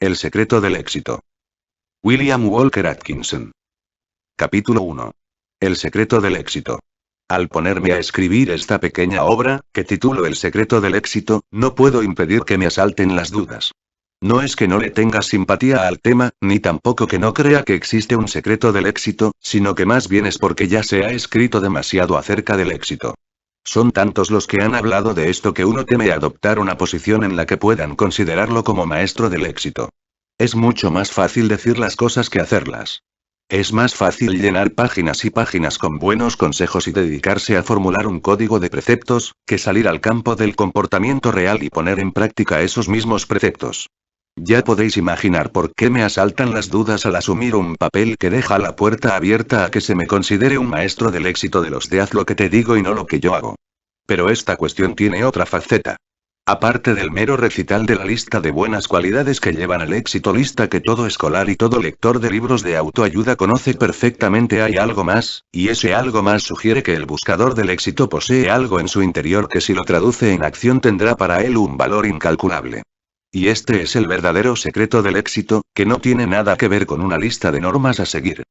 El secreto del éxito. William Walker Atkinson. Capítulo 1. El secreto del éxito. Al ponerme a escribir esta pequeña obra, que titulo El secreto del éxito, no puedo impedir que me asalten las dudas. No es que no le tenga simpatía al tema, ni tampoco que no crea que existe un secreto del éxito, sino que más bien es porque ya se ha escrito demasiado acerca del éxito. Son tantos los que han hablado de esto que uno teme adoptar una posición en la que puedan considerarlo como maestro del éxito. Es mucho más fácil decir las cosas que hacerlas. Es más fácil llenar páginas y páginas con buenos consejos y dedicarse a formular un código de preceptos, que salir al campo del comportamiento real y poner en práctica esos mismos preceptos. Ya podéis imaginar por qué me asaltan las dudas al asumir un papel que deja la puerta abierta a que se me considere un maestro del éxito de los de haz lo que te digo y no lo que yo hago. Pero esta cuestión tiene otra faceta. Aparte del mero recital de la lista de buenas cualidades que llevan al éxito, lista que todo escolar y todo lector de libros de autoayuda conoce perfectamente, hay algo más, y ese algo más sugiere que el buscador del éxito posee algo en su interior que si lo traduce en acción tendrá para él un valor incalculable. Y este es el verdadero secreto del éxito, que no tiene nada que ver con una lista de normas a seguir.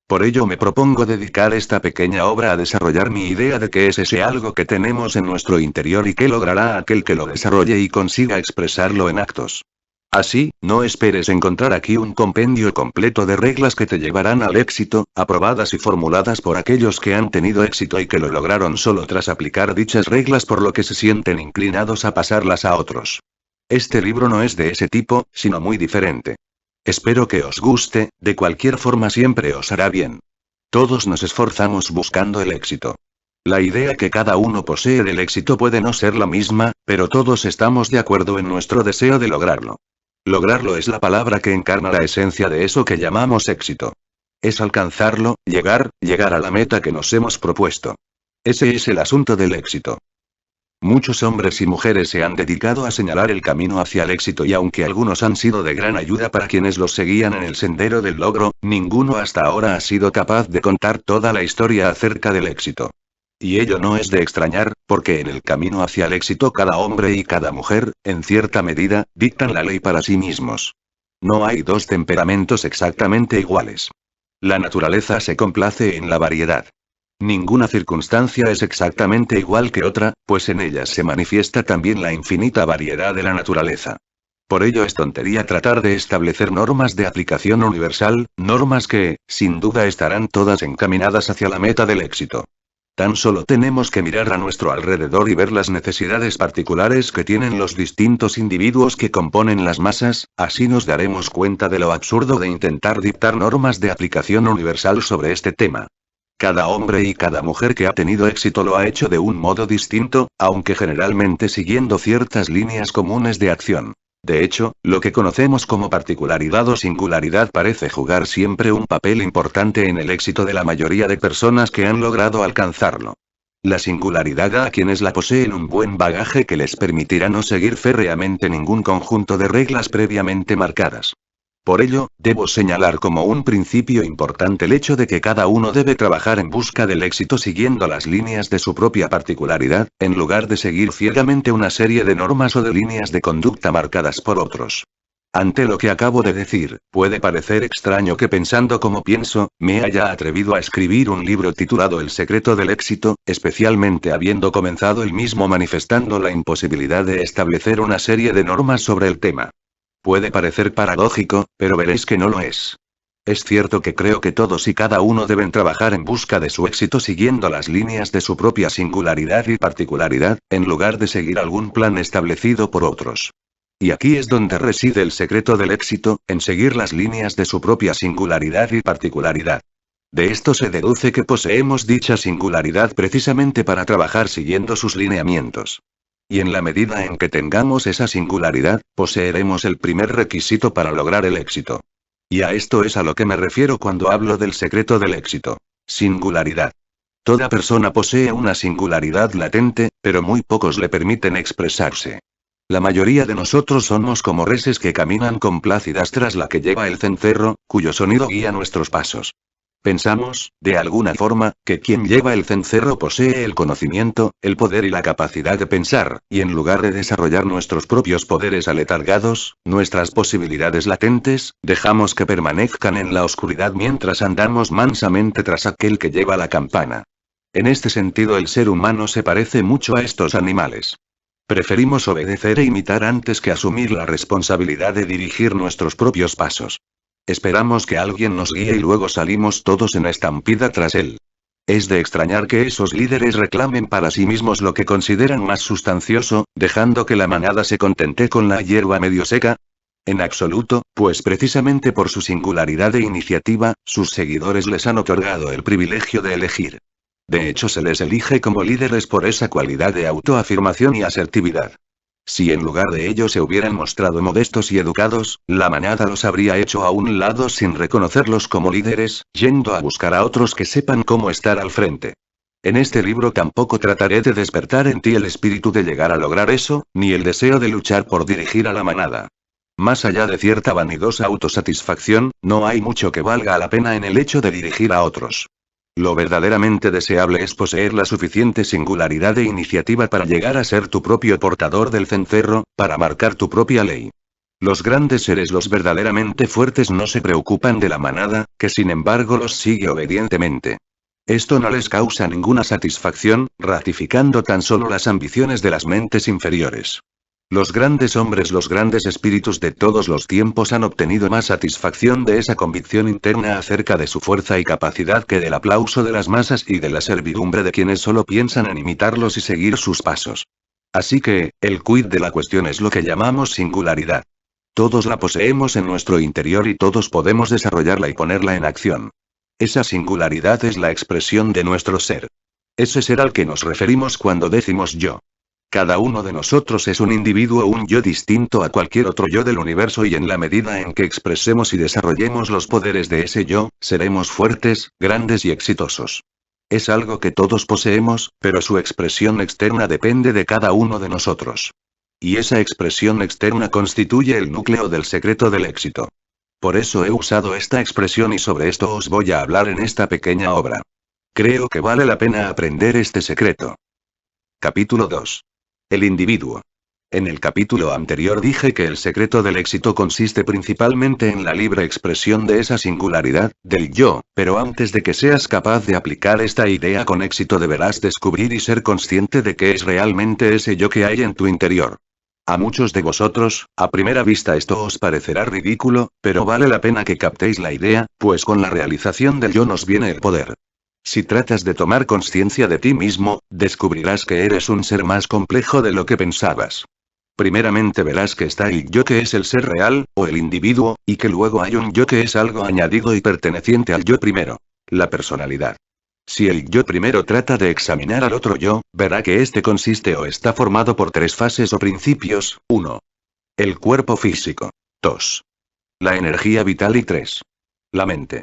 Por ello me propongo dedicar esta pequeña obra a desarrollar mi idea de qué es ese algo que tenemos en nuestro interior y qué logrará aquel que lo desarrolle y consiga expresarlo en actos. Así, no esperes encontrar aquí un compendio completo de reglas que te llevarán al éxito, aprobadas y formuladas por aquellos que han tenido éxito y que lo lograron solo tras aplicar dichas reglas, por lo que se sienten inclinados a pasarlas a otros. Este libro no es de ese tipo, sino muy diferente. Espero que os guste, de cualquier forma siempre os hará bien. Todos nos esforzamos buscando el éxito. La idea que cada uno posee del éxito puede no ser la misma, pero todos estamos de acuerdo en nuestro deseo de lograrlo. Lograrlo es la palabra que encarna la esencia de eso que llamamos éxito. Es alcanzarlo, llegar a la meta que nos hemos propuesto. Ese es el asunto del éxito. Muchos hombres y mujeres se han dedicado a señalar el camino hacia el éxito y aunque algunos han sido de gran ayuda para quienes los seguían en el sendero del logro, ninguno hasta ahora ha sido capaz de contar toda la historia acerca del éxito. Y ello no es de extrañar, porque en el camino hacia el éxito cada hombre y cada mujer, en cierta medida, dictan la ley para sí mismos. No hay dos temperamentos exactamente iguales. La naturaleza se complace en la variedad. Ninguna circunstancia es exactamente igual que otra, pues en ellas se manifiesta también la infinita variedad de la naturaleza. Por ello es tontería tratar de establecer normas de aplicación universal, normas que, sin duda, estarán todas encaminadas hacia la meta del éxito. Tan solo tenemos que mirar a nuestro alrededor y ver las necesidades particulares que tienen los distintos individuos que componen las masas, así nos daremos cuenta de lo absurdo de intentar dictar normas de aplicación universal sobre este tema. Cada hombre y cada mujer que ha tenido éxito lo ha hecho de un modo distinto, aunque generalmente siguiendo ciertas líneas comunes de acción. De hecho, lo que conocemos como particularidad o singularidad parece jugar siempre un papel importante en el éxito de la mayoría de personas que han logrado alcanzarlo. La singularidad da a quienes la poseen un buen bagaje que les permitirá no seguir férreamente ningún conjunto de reglas previamente marcadas. Por ello, debo señalar como un principio importante el hecho de que cada uno debe trabajar en busca del éxito siguiendo las líneas de su propia particularidad, en lugar de seguir ciegamente una serie de normas o de líneas de conducta marcadas por otros. Ante lo que acabo de decir, puede parecer extraño que pensando como pienso, me haya atrevido a escribir un libro titulado El secreto del éxito, especialmente habiendo comenzado el mismo manifestando la imposibilidad de establecer una serie de normas sobre el tema. Puede parecer paradójico, pero veréis que no lo es. Es cierto que creo que todos y cada uno deben trabajar en busca de su éxito siguiendo las líneas de su propia singularidad y particularidad, en lugar de seguir algún plan establecido por otros. Y aquí es donde reside el secreto del éxito, en seguir las líneas de su propia singularidad y particularidad. De esto se deduce que poseemos dicha singularidad precisamente para trabajar siguiendo sus lineamientos. Y en la medida en que tengamos esa singularidad, poseeremos el primer requisito para lograr el éxito. Y a esto es a lo que me refiero cuando hablo del secreto del éxito. Singularidad. Toda persona posee una singularidad latente, pero muy pocos le permiten expresarse. La mayoría de nosotros somos como reses que caminan complácidas tras la que lleva el cencerro, cuyo sonido guía nuestros pasos. Pensamos, de alguna forma, que quien lleva el cencerro posee el conocimiento, el poder y la capacidad de pensar, y en lugar de desarrollar nuestros propios poderes aletargados, nuestras posibilidades latentes, dejamos que permanezcan en la oscuridad mientras andamos mansamente tras aquel que lleva la campana. En este sentido el ser humano se parece mucho a estos animales. Preferimos obedecer e imitar antes que asumir la responsabilidad de dirigir nuestros propios pasos. Esperamos que alguien nos guíe y luego salimos todos en estampida tras él. Es de extrañar que esos líderes reclamen para sí mismos lo que consideran más sustancioso, dejando que la manada se contente con la hierba medio seca. En absoluto, pues precisamente por su singularidad e iniciativa, sus seguidores les han otorgado el privilegio de elegir. De hecho se les elige como líderes por esa cualidad de autoafirmación y asertividad. Si en lugar de ello se hubieran mostrado modestos y educados, la manada los habría hecho a un lado sin reconocerlos como líderes, yendo a buscar a otros que sepan cómo estar al frente. En este libro tampoco trataré de despertar en ti el espíritu de llegar a lograr eso, ni el deseo de luchar por dirigir a la manada. Más allá de cierta vanidosa autosatisfacción, no hay mucho que valga la pena en el hecho de dirigir a otros. Lo verdaderamente deseable es poseer la suficiente singularidad e iniciativa para llegar a ser tu propio portador del cencerro, para marcar tu propia ley. Los grandes seres, los verdaderamente fuertes, no se preocupan de la manada, que sin embargo los sigue obedientemente. Esto no les causa ninguna satisfacción, ratificando tan solo las ambiciones de las mentes inferiores. Los grandes hombres, los grandes espíritus de todos los tiempos han obtenido más satisfacción de esa convicción interna acerca de su fuerza y capacidad que del aplauso de las masas y de la servidumbre de quienes solo piensan en imitarlos y seguir sus pasos. Así que, el quid de la cuestión es lo que llamamos singularidad. Todos la poseemos en nuestro interior y todos podemos desarrollarla y ponerla en acción. Esa singularidad es la expresión de nuestro ser. Ese ser al que nos referimos cuando decimos yo. Cada uno de nosotros es un individuo, un yo distinto a cualquier otro yo del universo, y en la medida en que expresemos y desarrollemos los poderes de ese yo, seremos fuertes, grandes y exitosos. Es algo que todos poseemos, pero su expresión externa depende de cada uno de nosotros. Y esa expresión externa constituye el núcleo del secreto del éxito. Por eso he usado esta expresión y sobre esto os voy a hablar en esta pequeña obra. Creo que vale la pena aprender este secreto. Capítulo 2. El individuo. En el capítulo anterior dije que el secreto del éxito consiste principalmente en la libre expresión de esa singularidad, del yo, pero antes de que seas capaz de aplicar esta idea con éxito deberás descubrir y ser consciente de qué es realmente ese yo que hay en tu interior. A muchos de vosotros, a primera vista esto os parecerá ridículo, pero vale la pena que captéis la idea, pues con la realización del yo nos viene el poder. Si tratas de tomar conciencia de ti mismo, descubrirás que eres un ser más complejo de lo que pensabas. Primeramente verás que está el yo, que es el ser real, o el individuo, y que luego hay un yo que es algo añadido y perteneciente al yo primero, la personalidad. Si el yo primero trata de examinar al otro yo, verá que este consiste o está formado por 3 fases o principios: 1. El cuerpo físico. 2. La energía vital y 3. La mente.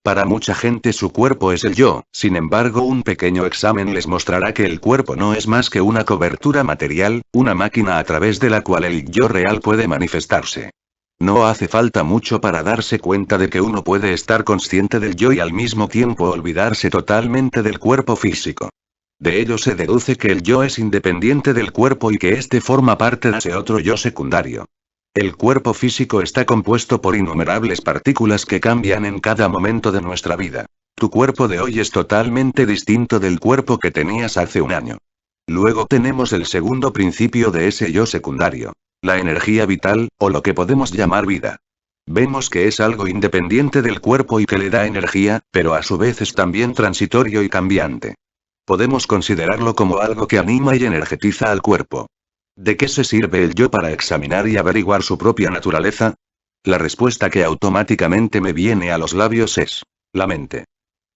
Para mucha gente su cuerpo es el yo, sin embargo un pequeño examen les mostrará que el cuerpo no es más que una cobertura material, una máquina a través de la cual el yo real puede manifestarse. No hace falta mucho para darse cuenta de que uno puede estar consciente del yo y al mismo tiempo olvidarse totalmente del cuerpo físico. De ello se deduce que el yo es independiente del cuerpo y que éste forma parte de ese otro yo secundario. El cuerpo físico está compuesto por innumerables partículas que cambian en cada momento de nuestra vida. Tu cuerpo de hoy es totalmente distinto del cuerpo que tenías hace un año. Luego tenemos el segundo principio de ese yo secundario, la energía vital, o lo que podemos llamar vida. Vemos que es algo independiente del cuerpo y que le da energía, pero a su vez es también transitorio y cambiante. Podemos considerarlo como algo que anima y energetiza al cuerpo. ¿De qué se sirve el yo para examinar y averiguar su propia naturaleza? La respuesta que automáticamente me viene a los labios es: la mente.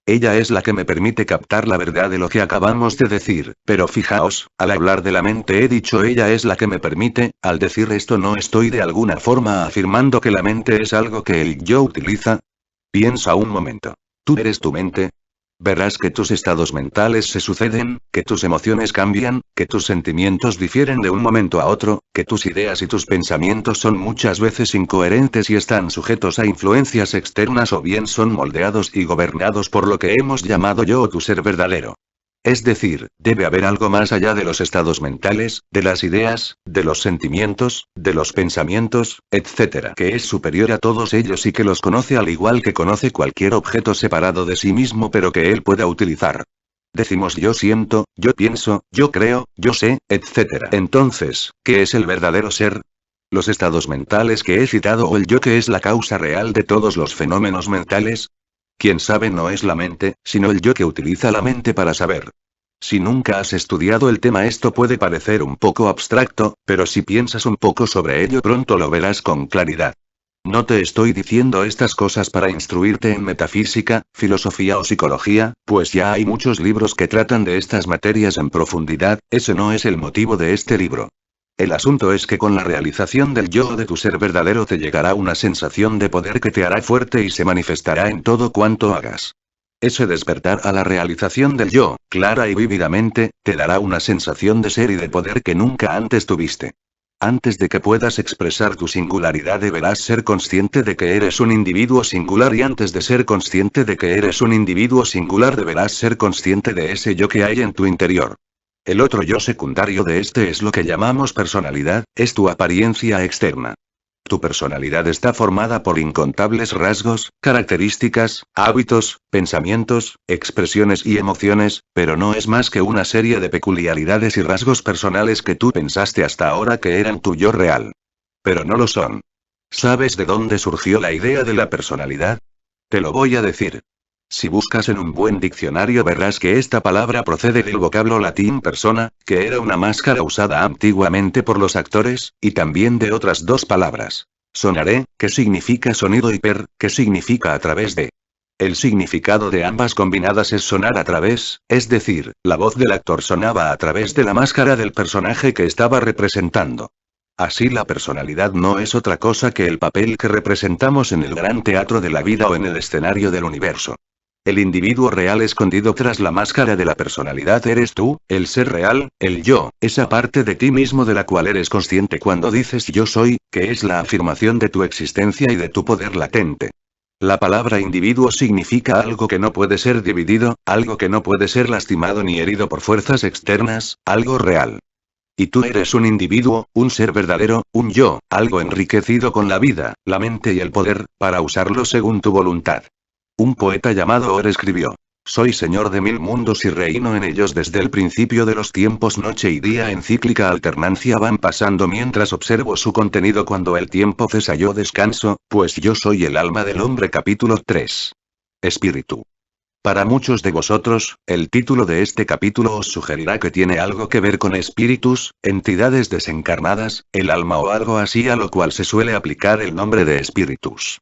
Ella es la que me permite captar la verdad de lo que acabamos de decir, pero fijaos, al hablar de la mente he dicho ella es la que me permite. Al decir esto no estoy de alguna forma afirmando que la mente es algo que el yo utiliza. Piensa un momento. ¿Tú eres tu mente? Verás que tus estados mentales se suceden, que tus emociones cambian, que tus sentimientos difieren de un momento a otro, que tus ideas y tus pensamientos son muchas veces incoherentes y están sujetos a influencias externas o bien son moldeados y gobernados por lo que hemos llamado yo o tu ser verdadero. Es decir, debe haber algo más allá de los estados mentales, de las ideas, de los sentimientos, de los pensamientos, etc., que es superior a todos ellos y que los conoce al igual que conoce cualquier objeto separado de sí mismo pero que él pueda utilizar. Decimos yo siento, yo pienso, yo creo, yo sé, etc. Entonces, ¿qué es el verdadero ser? ¿Los estados mentales que he citado o el yo que es la causa real de todos los fenómenos mentales? Quien sabe no es la mente, sino el yo que utiliza la mente para saber. Si nunca has estudiado el tema esto puede parecer un poco abstracto, pero si piensas un poco sobre ello pronto lo verás con claridad. No te estoy diciendo estas cosas para instruirte en metafísica, filosofía o psicología, pues ya hay muchos libros que tratan de estas materias en profundidad, ese no es el motivo de este libro. El asunto es que con la realización del yo de tu ser verdadero te llegará una sensación de poder que te hará fuerte y se manifestará en todo cuanto hagas. Ese despertar a la realización del yo, clara y vívidamente, te dará una sensación de ser y de poder que nunca antes tuviste. Antes de que puedas expresar tu singularidad deberás ser consciente de que eres un individuo singular y antes de ser consciente de que eres un individuo singular deberás ser consciente de ese yo que hay en tu interior. El otro yo secundario de este es lo que llamamos personalidad, es tu apariencia externa. Tu personalidad está formada por incontables rasgos, características, hábitos, pensamientos, expresiones y emociones, pero no es más que una serie de peculiaridades y rasgos personales que tú pensaste hasta ahora que eran tu yo real. Pero no lo son. ¿Sabes de dónde surgió la idea de la personalidad? Te lo voy a decir. Si buscas en un buen diccionario verás que esta palabra procede del vocablo latín persona, que era una máscara usada antiguamente por los actores, y también de otras dos palabras. Sonaré, que significa sonido y per, que significa a través de. El significado de ambas combinadas es sonar a través, es decir, la voz del actor sonaba a través de la máscara del personaje que estaba representando. Así la personalidad no es otra cosa que el papel que representamos en el gran teatro de la vida o en el escenario del universo. El individuo real escondido tras la máscara de la personalidad eres tú, el ser real, el yo, esa parte de ti mismo de la cual eres consciente cuando dices yo soy, que es la afirmación de tu existencia y de tu poder latente. La palabra individuo significa algo que no puede ser dividido, algo que no puede ser lastimado ni herido por fuerzas externas, algo real. Y tú eres un individuo, un ser verdadero, un yo, algo enriquecido con la vida, la mente y el poder, para usarlo según tu voluntad. Un poeta llamado Or escribió: soy señor de 1000 mundos y reino en ellos desde el principio de los tiempos, noche y día en cíclica alternancia van pasando mientras observo su contenido, cuando el tiempo cesa yo descanso, pues yo soy el alma del hombre. Capítulo 3. Espíritu. Para muchos de vosotros, el título de este capítulo os sugerirá que tiene algo que ver con espíritus, entidades desencarnadas, el alma o algo así, a lo cual se suele aplicar el nombre de espíritus.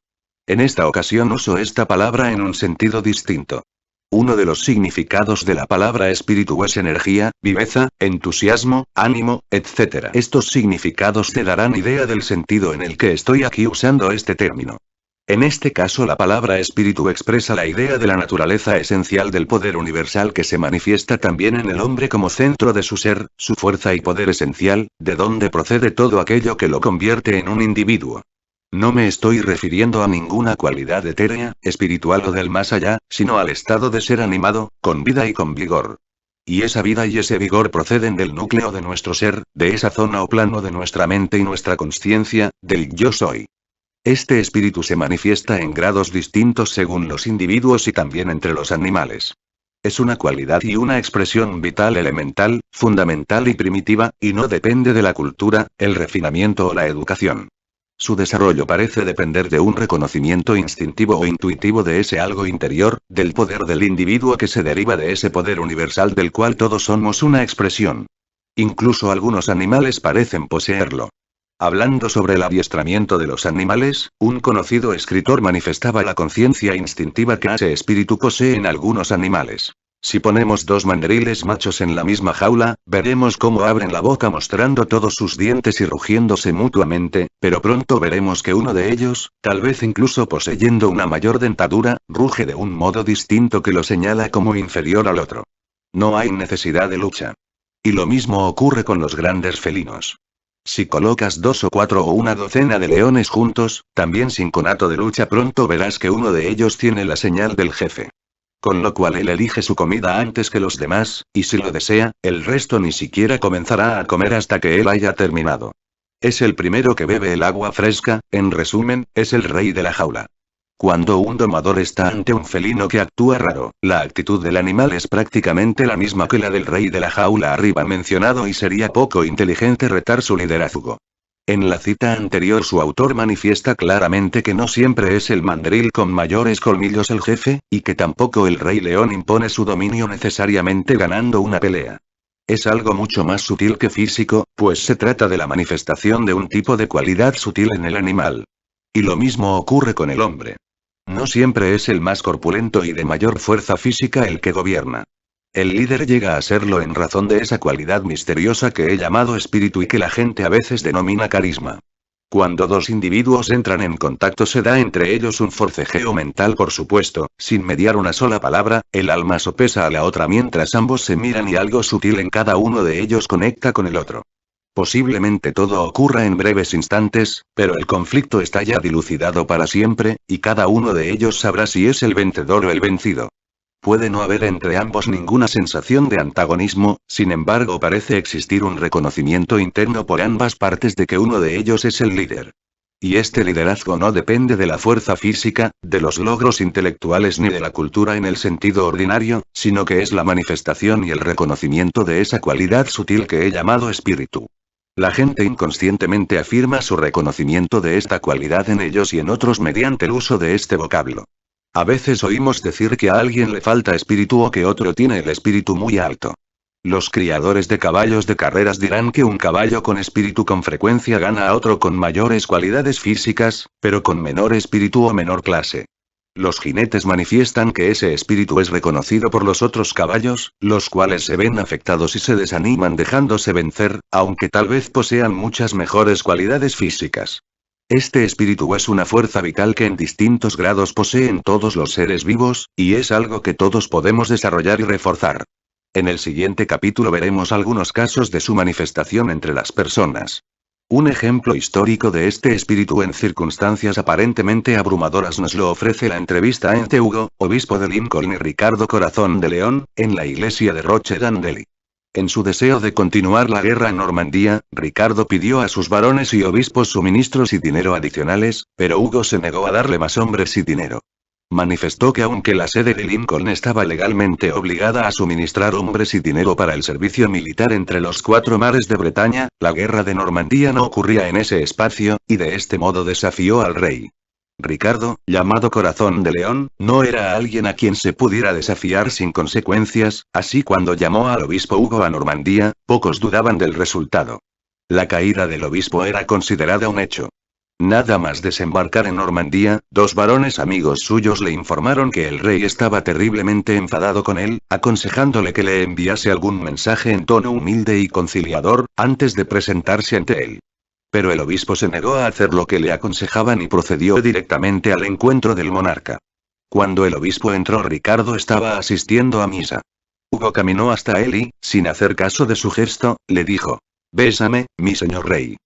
En esta ocasión uso esta palabra en un sentido distinto. Uno de los significados de la palabra espíritu es energía, viveza, entusiasmo, ánimo, etc. Estos significados te darán idea del sentido en el que estoy aquí usando este término. En este caso la palabra espíritu expresa la idea de la naturaleza esencial del poder universal que se manifiesta también en el hombre como centro de su ser, su fuerza y poder esencial, de donde procede todo aquello que lo convierte en un individuo. No me estoy refiriendo a ninguna cualidad etérea, espiritual o del más allá, sino al estado de ser animado, con vida y con vigor. Y esa vida y ese vigor proceden del núcleo de nuestro ser, de esa zona o plano de nuestra mente y nuestra consciencia, del yo soy. Este espíritu se manifiesta en grados distintos según los individuos y también entre los animales. Es una cualidad y una expresión vital elemental, fundamental y primitiva, y no depende de la cultura, el refinamiento o la educación. Su desarrollo parece depender de un reconocimiento instintivo o intuitivo de ese algo interior, del poder del individuo que se deriva de ese poder universal del cual todos somos una expresión. Incluso algunos animales parecen poseerlo. Hablando sobre el adiestramiento de los animales, un conocido escritor manifestaba la conciencia instintiva que ese espíritu posee en algunos animales. Si ponemos dos mandriles machos en la misma jaula, veremos cómo abren la boca mostrando todos sus dientes y rugiéndose mutuamente, pero pronto veremos que uno de ellos, tal vez incluso poseyendo una mayor dentadura, ruge de un modo distinto que lo señala como inferior al otro. No hay necesidad de lucha. Y lo mismo ocurre con los grandes felinos. Si colocas 2 o 4 o una docena de leones juntos, también sin conato de lucha, pronto verás que uno de ellos tiene la señal del jefe. Con lo cual él elige su comida antes que los demás, y si lo desea, el resto ni siquiera comenzará a comer hasta que él haya terminado. Es el primero que bebe el agua fresca, en resumen, es el rey de la jaula. Cuando un domador está ante un felino que actúa raro, la actitud del animal es prácticamente la misma que la del rey de la jaula arriba mencionado y sería poco inteligente retar su liderazgo. En la cita anterior su autor manifiesta claramente que no siempre es el mandril con mayores colmillos el jefe, y que tampoco el rey león impone su dominio necesariamente ganando una pelea. Es algo mucho más sutil que físico, pues se trata de la manifestación de un tipo de cualidad sutil en el animal. Y lo mismo ocurre con el hombre. No siempre es el más corpulento y de mayor fuerza física el que gobierna. El líder llega a serlo en razón de esa cualidad misteriosa que he llamado espíritu y que la gente a veces denomina carisma. Cuando dos individuos entran en contacto se da entre ellos un forcejeo mental, por supuesto, sin mediar una sola palabra, el alma sopesa a la otra mientras ambos se miran y algo sutil en cada uno de ellos conecta con el otro. Posiblemente todo ocurra en breves instantes, pero el conflicto está ya dilucidado para siempre, y cada uno de ellos sabrá si es el vencedor o el vencido. Puede no haber entre ambos ninguna sensación de antagonismo, sin embargo parece existir un reconocimiento interno por ambas partes de que uno de ellos es el líder. Y este liderazgo no depende de la fuerza física, de los logros intelectuales ni de la cultura en el sentido ordinario, sino que es la manifestación y el reconocimiento de esa cualidad sutil que he llamado espíritu. La gente inconscientemente afirma su reconocimiento de esta cualidad en ellos y en otros mediante el uso de este vocablo. A veces oímos decir que a alguien le falta espíritu o que otro tiene el espíritu muy alto. Los criadores de caballos de carreras dirán que un caballo con espíritu con frecuencia gana a otro con mayores cualidades físicas, pero con menor espíritu o menor clase. Los jinetes manifiestan que ese espíritu es reconocido por los otros caballos, los cuales se ven afectados y se desaniman dejándose vencer, aunque tal vez posean muchas mejores cualidades físicas. Este espíritu es una fuerza vital que en distintos grados poseen todos los seres vivos, y es algo que todos podemos desarrollar y reforzar. En el siguiente capítulo veremos algunos casos de su manifestación entre las personas. Un ejemplo histórico de este espíritu en circunstancias aparentemente abrumadoras nos lo ofrece la entrevista entre Hugo, obispo de Lincoln, y Ricardo Corazón de León, en la iglesia de Roche-Dandely. En su deseo de continuar la guerra en Normandía, Ricardo pidió a sus varones y obispos suministros y dinero adicionales, pero Hugo se negó a darle más hombres y dinero. Manifestó que aunque la sede de Lincoln estaba legalmente obligada a suministrar hombres y dinero para el servicio militar entre los 4 mares de Bretaña, la guerra de Normandía no ocurría en ese espacio, y de este modo desafió al rey. Ricardo, llamado Corazón de León, no era alguien a quien se pudiera desafiar sin consecuencias, así cuando llamó al obispo Hugo a Normandía, pocos dudaban del resultado. La caída del obispo era considerada un hecho. Nada más desembarcar en Normandía, 2 varones amigos suyos le informaron que el rey estaba terriblemente enfadado con él, aconsejándole que le enviase algún mensaje en tono humilde y conciliador, antes de presentarse ante él. Pero el obispo se negó a hacer lo que le aconsejaban y procedió directamente al encuentro del monarca. Cuando el obispo entró, Ricardo estaba asistiendo a misa. Hugo caminó hasta él y, sin hacer caso de su gesto, le dijo: «Bésame, mi señor rey».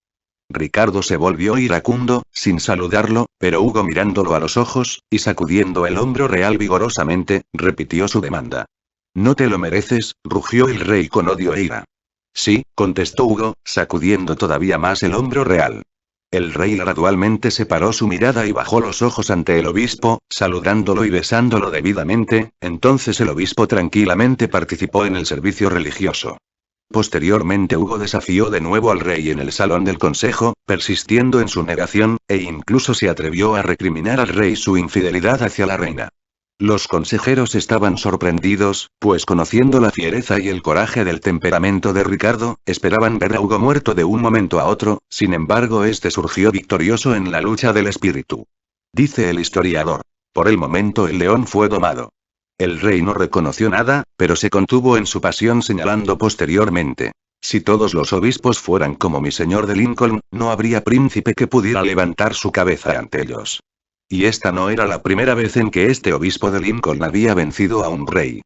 Ricardo se volvió iracundo, sin saludarlo, pero Hugo mirándolo a los ojos, y sacudiendo el hombro real vigorosamente, repitió su demanda. «No te lo mereces», rugió el rey con odio e ira. «Sí», contestó Hugo, sacudiendo todavía más el hombro real. El rey gradualmente separó su mirada y bajó los ojos ante el obispo, saludándolo y besándolo debidamente, entonces el obispo tranquilamente participó en el servicio religioso. Posteriormente Hugo desafió de nuevo al rey en el salón del consejo, persistiendo en su negación, e incluso se atrevió a recriminar al rey su infidelidad hacia la reina. Los consejeros estaban sorprendidos, pues conociendo la fiereza y el coraje del temperamento de Ricardo, esperaban ver a Hugo muerto de un momento a otro, sin embargo este surgió victorioso en la lucha del espíritu. Dice el historiador: «Por el momento el león fue domado. El rey no reconoció nada, pero se contuvo en su pasión señalando posteriormente. Si todos los obispos fueran como mi señor de Lincoln, no habría príncipe que pudiera levantar su cabeza ante ellos. Y esta no era la primera vez en que este obispo de Lincoln había vencido a un rey.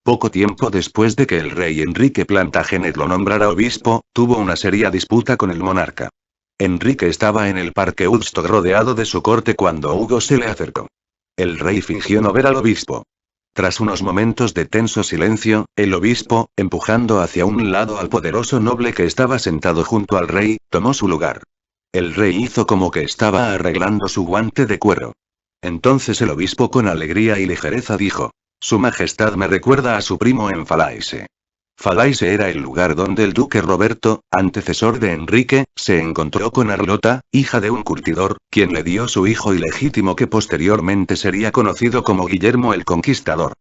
Poco tiempo después de que el rey Enrique Plantagenet lo nombrara obispo, tuvo una seria disputa con el monarca. Enrique estaba en el parque Woodstock rodeado de su corte cuando Hugo se le acercó. El rey fingió no ver al obispo. Tras unos momentos de tenso silencio, el obispo, empujando hacia un lado al poderoso noble que estaba sentado junto al rey, tomó su lugar. El rey hizo como que estaba arreglando su guante de cuero. Entonces el obispo con alegría y ligereza dijo: Su Majestad me recuerda a su primo en Falaise. Falaise era el lugar donde el duque Roberto, antecesor de Enrique, se encontró con Arlota, hija de un curtidor, quien le dio su hijo ilegítimo que posteriormente sería conocido como Guillermo el Conquistador.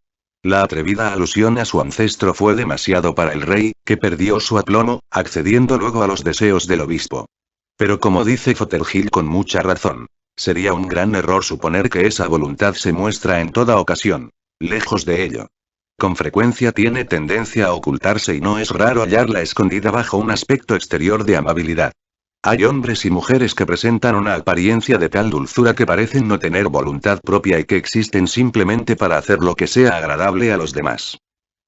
La atrevida alusión a su ancestro fue demasiado para el rey, que perdió su aplomo, accediendo luego a los deseos del obispo. Pero como dice Fothergill con mucha razón, sería un gran error suponer que esa voluntad se muestra en toda ocasión. Lejos de ello. Con frecuencia tiene tendencia a ocultarse y no es raro hallarla escondida bajo un aspecto exterior de amabilidad. Hay hombres y mujeres que presentan una apariencia de tal dulzura que parecen no tener voluntad propia y que existen simplemente para hacer lo que sea agradable a los demás.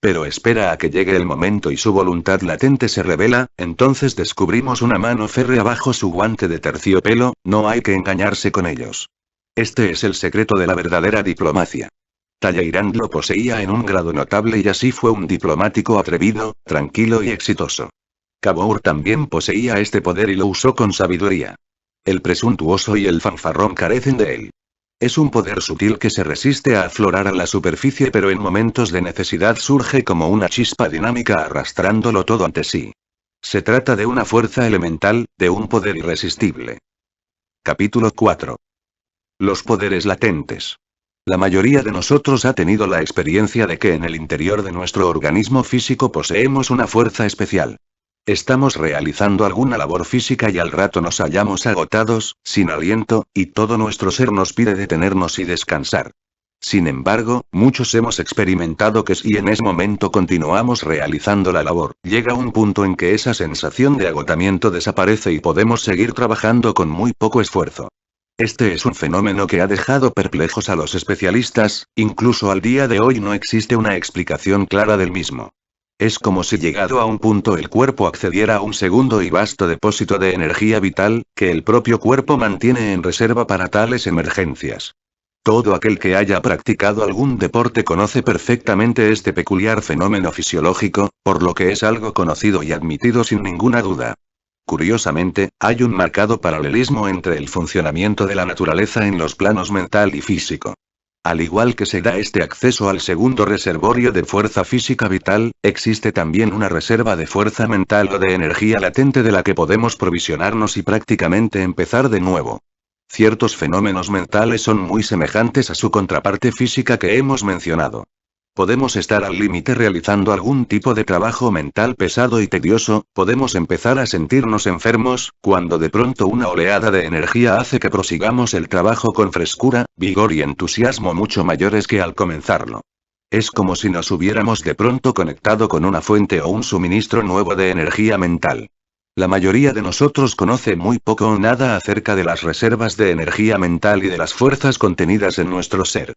Pero espera a que llegue el momento y su voluntad latente se revela, entonces descubrimos una mano férrea bajo su guante de terciopelo, no hay que engañarse con ellos. Este es el secreto de la verdadera diplomacia. Talleyrand lo poseía en un grado notable y así fue un diplomático atrevido, tranquilo y exitoso. Cavour también poseía este poder y lo usó con sabiduría. El presuntuoso y el fanfarrón carecen de él. Es un poder sutil que se resiste a aflorar a la superficie, pero en momentos de necesidad surge como una chispa dinámica arrastrándolo todo ante sí. Se trata de una fuerza elemental, de un poder irresistible. Capítulo 4. Los poderes latentes. La mayoría de nosotros ha tenido la experiencia de que en el interior de nuestro organismo físico poseemos una fuerza especial. Estamos realizando alguna labor física y al rato nos hallamos agotados, sin aliento, y todo nuestro ser nos pide detenernos y descansar. Sin embargo, muchos hemos experimentado que si en ese momento continuamos realizando la labor, llega un punto en que esa sensación de agotamiento desaparece y podemos seguir trabajando con muy poco esfuerzo. Este es un fenómeno que ha dejado perplejos a los especialistas, incluso al día de hoy no existe una explicación clara del mismo. Es como si llegado a un punto el cuerpo accediera a un segundo y vasto depósito de energía vital, que el propio cuerpo mantiene en reserva para tales emergencias. Todo aquel que haya practicado algún deporte conoce perfectamente este peculiar fenómeno fisiológico, por lo que es algo conocido y admitido sin ninguna duda. Curiosamente, hay un marcado paralelismo entre el funcionamiento de la naturaleza en los planos mental y físico. Al igual que se da este acceso al segundo reservorio de fuerza física vital, existe también una reserva de fuerza mental o de energía latente de la que podemos provisionarnos y prácticamente empezar de nuevo. Ciertos fenómenos mentales son muy semejantes a su contraparte física que hemos mencionado. Podemos estar al límite realizando algún tipo de trabajo mental pesado y tedioso, podemos empezar a sentirnos enfermos, cuando de pronto una oleada de energía hace que prosigamos el trabajo con frescura, vigor y entusiasmo mucho mayores que al comenzarlo. Es como si nos hubiéramos de pronto conectado con una fuente o un suministro nuevo de energía mental. La mayoría de nosotros conoce muy poco o nada acerca de las reservas de energía mental y de las fuerzas contenidas en nuestro ser.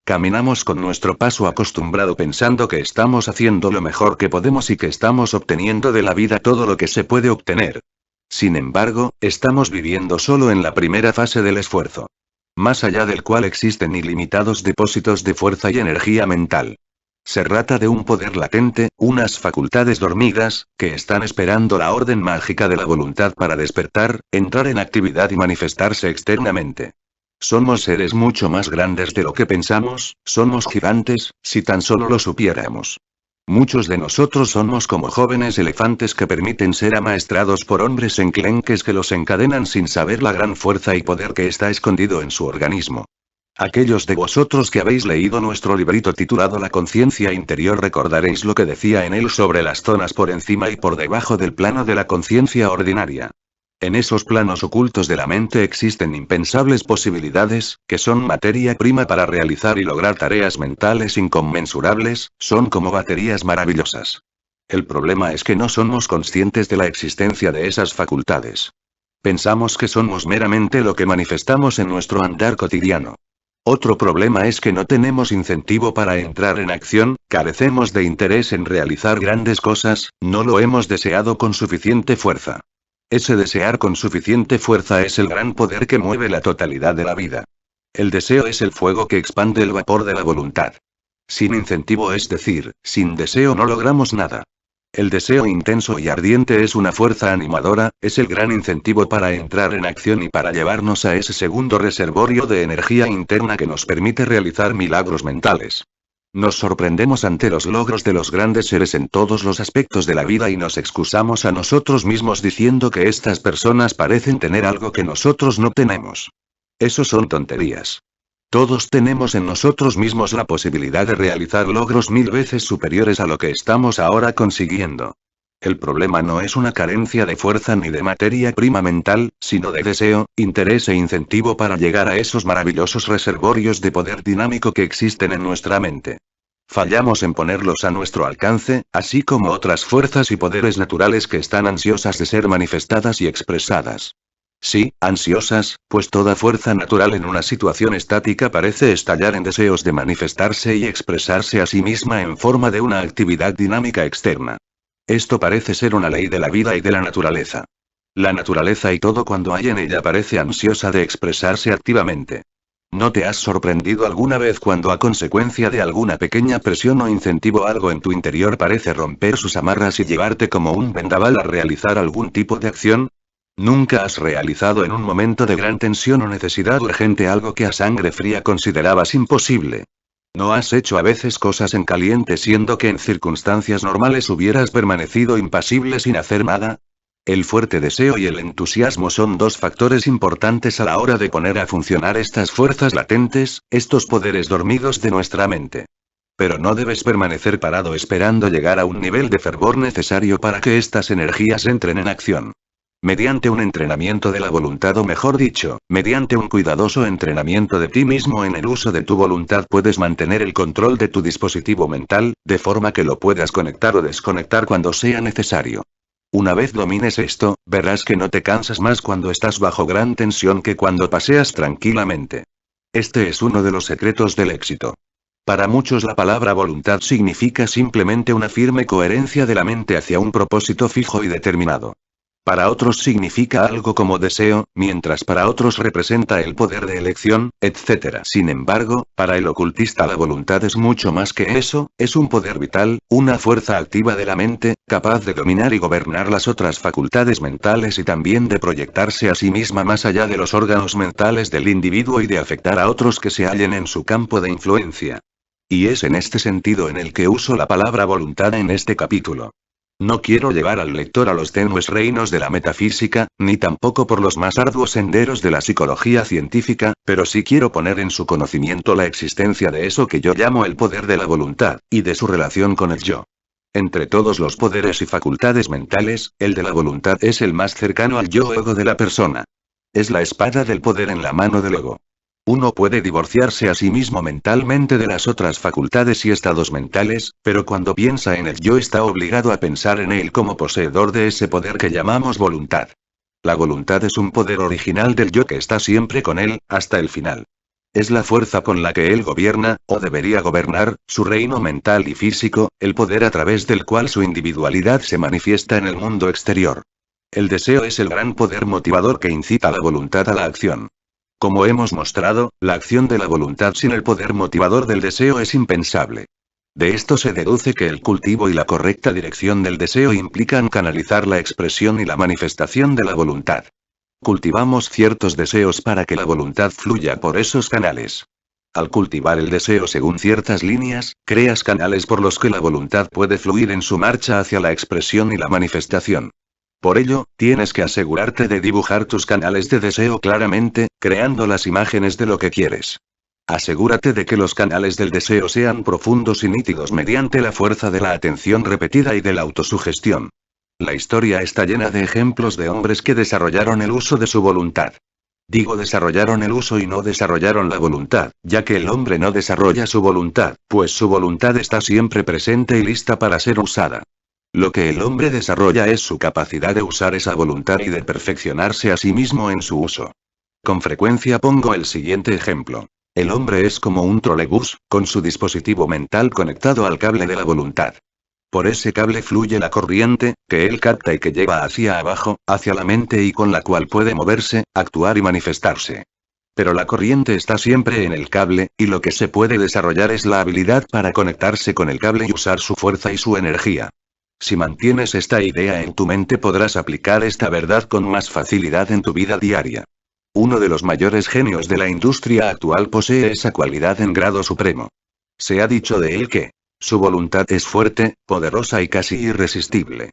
Caminamos con nuestro paso acostumbrado pensando que estamos haciendo lo mejor que podemos y que estamos obteniendo de la vida todo lo que se puede obtener. Sin embargo, estamos viviendo solo en la primera fase del esfuerzo. Más allá del cual existen ilimitados depósitos de fuerza y energía mental. Se trata de un poder latente, unas facultades dormidas, que están esperando la orden mágica de la voluntad para despertar, entrar en actividad y manifestarse externamente. Somos seres mucho más grandes de lo que pensamos, somos gigantes, si tan solo lo supiéramos. Muchos de nosotros somos como jóvenes elefantes que permiten ser amaestrados por hombres enclenques que los encadenan sin saber la gran fuerza y poder que está escondido en su organismo. Aquellos de vosotros que habéis leído nuestro librito titulado La conciencia interior recordaréis lo que decía en él sobre las zonas por encima y por debajo del plano de la conciencia ordinaria. En esos planos ocultos de la mente existen impensables posibilidades, que son materia prima para realizar y lograr tareas mentales inconmensurables, son como baterías maravillosas. El problema es que no somos conscientes de la existencia de esas facultades. Pensamos que somos meramente lo que manifestamos en nuestro andar cotidiano. Otro problema es que no tenemos incentivo para entrar en acción, carecemos de interés en realizar grandes cosas, no lo hemos deseado con suficiente fuerza. Ese desear con suficiente fuerza es el gran poder que mueve la totalidad de la vida. El deseo es el fuego que expande el vapor de la voluntad. Sin incentivo, es decir, sin deseo, no logramos nada. El deseo intenso y ardiente es una fuerza animadora, es el gran incentivo para entrar en acción y para llevarnos a ese segundo reservorio de energía interna que nos permite realizar milagros mentales. Nos sorprendemos ante los logros de los grandes seres en todos los aspectos de la vida y nos excusamos a nosotros mismos diciendo que estas personas parecen tener algo que nosotros no tenemos. Eso son tonterías. Todos tenemos en nosotros mismos la posibilidad de realizar logros 1000 veces superiores a lo que estamos ahora consiguiendo. El problema no es una carencia de fuerza ni de materia prima mental, sino de deseo, interés e incentivo para llegar a esos maravillosos reservorios de poder dinámico que existen en nuestra mente. Fallamos en ponerlos a nuestro alcance, así como otras fuerzas y poderes naturales que están ansiosas de ser manifestadas y expresadas. Sí, ansiosas, pues toda fuerza natural en una situación estática parece estallar en deseos de manifestarse y expresarse a sí misma en forma de una actividad dinámica externa. Esto parece ser una ley de la vida y de la naturaleza. La naturaleza y todo cuando hay en ella parece ansiosa de expresarse activamente. ¿No te has sorprendido alguna vez cuando a consecuencia de alguna pequeña presión o incentivo algo en tu interior parece romper sus amarras y llevarte como un vendaval a realizar algún tipo de acción? ¿Nunca has realizado en un momento de gran tensión o necesidad urgente algo que a sangre fría considerabas imposible? ¿No has hecho a veces cosas en caliente siendo que en circunstancias normales hubieras permanecido impasible sin hacer nada? El fuerte deseo y el entusiasmo son dos factores importantes a la hora de poner a funcionar estas fuerzas latentes, estos poderes dormidos de nuestra mente. Pero no debes permanecer parado esperando llegar a un nivel de fervor necesario para que estas energías entren en acción. Mediante un entrenamiento de la voluntad, o mejor dicho, mediante un cuidadoso entrenamiento de ti mismo en el uso de tu voluntad, puedes mantener el control de tu dispositivo mental, de forma que lo puedas conectar o desconectar cuando sea necesario. Una vez domines esto, verás que no te cansas más cuando estás bajo gran tensión que cuando paseas tranquilamente. Este es uno de los secretos del éxito. Para muchos la palabra voluntad significa simplemente una firme coherencia de la mente hacia un propósito fijo y determinado. Para otros significa algo como deseo, mientras para otros representa el poder de elección, etc. Sin embargo, para el ocultista la voluntad es mucho más que eso, es un poder vital, una fuerza activa de la mente, capaz de dominar y gobernar las otras facultades mentales y también de proyectarse a sí misma más allá de los órganos mentales del individuo y de afectar a otros que se hallen en su campo de influencia. Y es en este sentido en el que uso la palabra voluntad en este capítulo. No quiero llevar al lector a los tenues reinos de la metafísica, ni tampoco por los más arduos senderos de la psicología científica, pero sí quiero poner en su conocimiento la existencia de eso que yo llamo el poder de la voluntad, y de su relación con el yo. Entre todos los poderes y facultades mentales, el de la voluntad es el más cercano al yo ego de la persona. Es la espada del poder en la mano del ego. Uno puede divorciarse a sí mismo mentalmente de las otras facultades y estados mentales, pero cuando piensa en el yo está obligado a pensar en él como poseedor de ese poder que llamamos voluntad. La voluntad es un poder original del yo que está siempre con él, hasta el final. Es la fuerza con la que él gobierna, o debería gobernar, su reino mental y físico, el poder a través del cual su individualidad se manifiesta en el mundo exterior. El deseo es el gran poder motivador que incita a la voluntad a la acción. Como hemos mostrado, la acción de la voluntad sin el poder motivador del deseo es impensable. De esto se deduce que el cultivo y la correcta dirección del deseo implican canalizar la expresión y la manifestación de la voluntad. Cultivamos ciertos deseos para que la voluntad fluya por esos canales. Al cultivar el deseo según ciertas líneas, creas canales por los que la voluntad puede fluir en su marcha hacia la expresión y la manifestación. Por ello, tienes que asegurarte de dibujar tus canales de deseo claramente, creando las imágenes de lo que quieres. Asegúrate de que los canales del deseo sean profundos y nítidos mediante la fuerza de la atención repetida y de la autosugestión. La historia está llena de ejemplos de hombres que desarrollaron el uso de su voluntad. Digo desarrollaron el uso y no desarrollaron la voluntad, ya que el hombre no desarrolla su voluntad, pues su voluntad está siempre presente y lista para ser usada. Lo que el hombre desarrolla es su capacidad de usar esa voluntad y de perfeccionarse a sí mismo en su uso. Con frecuencia pongo el siguiente ejemplo. El hombre es como un trolebús, con su dispositivo mental conectado al cable de la voluntad. Por ese cable fluye la corriente, que él capta y que lleva hacia abajo, hacia la mente y con la cual puede moverse, actuar y manifestarse. Pero la corriente está siempre en el cable, y lo que se puede desarrollar es la habilidad para conectarse con el cable y usar su fuerza y su energía. Si mantienes esta idea en tu mente podrás aplicar esta verdad con más facilidad en tu vida diaria. Uno de los mayores genios de la industria actual posee esa cualidad en grado supremo. Se ha dicho de él que su voluntad es fuerte, poderosa y casi irresistible.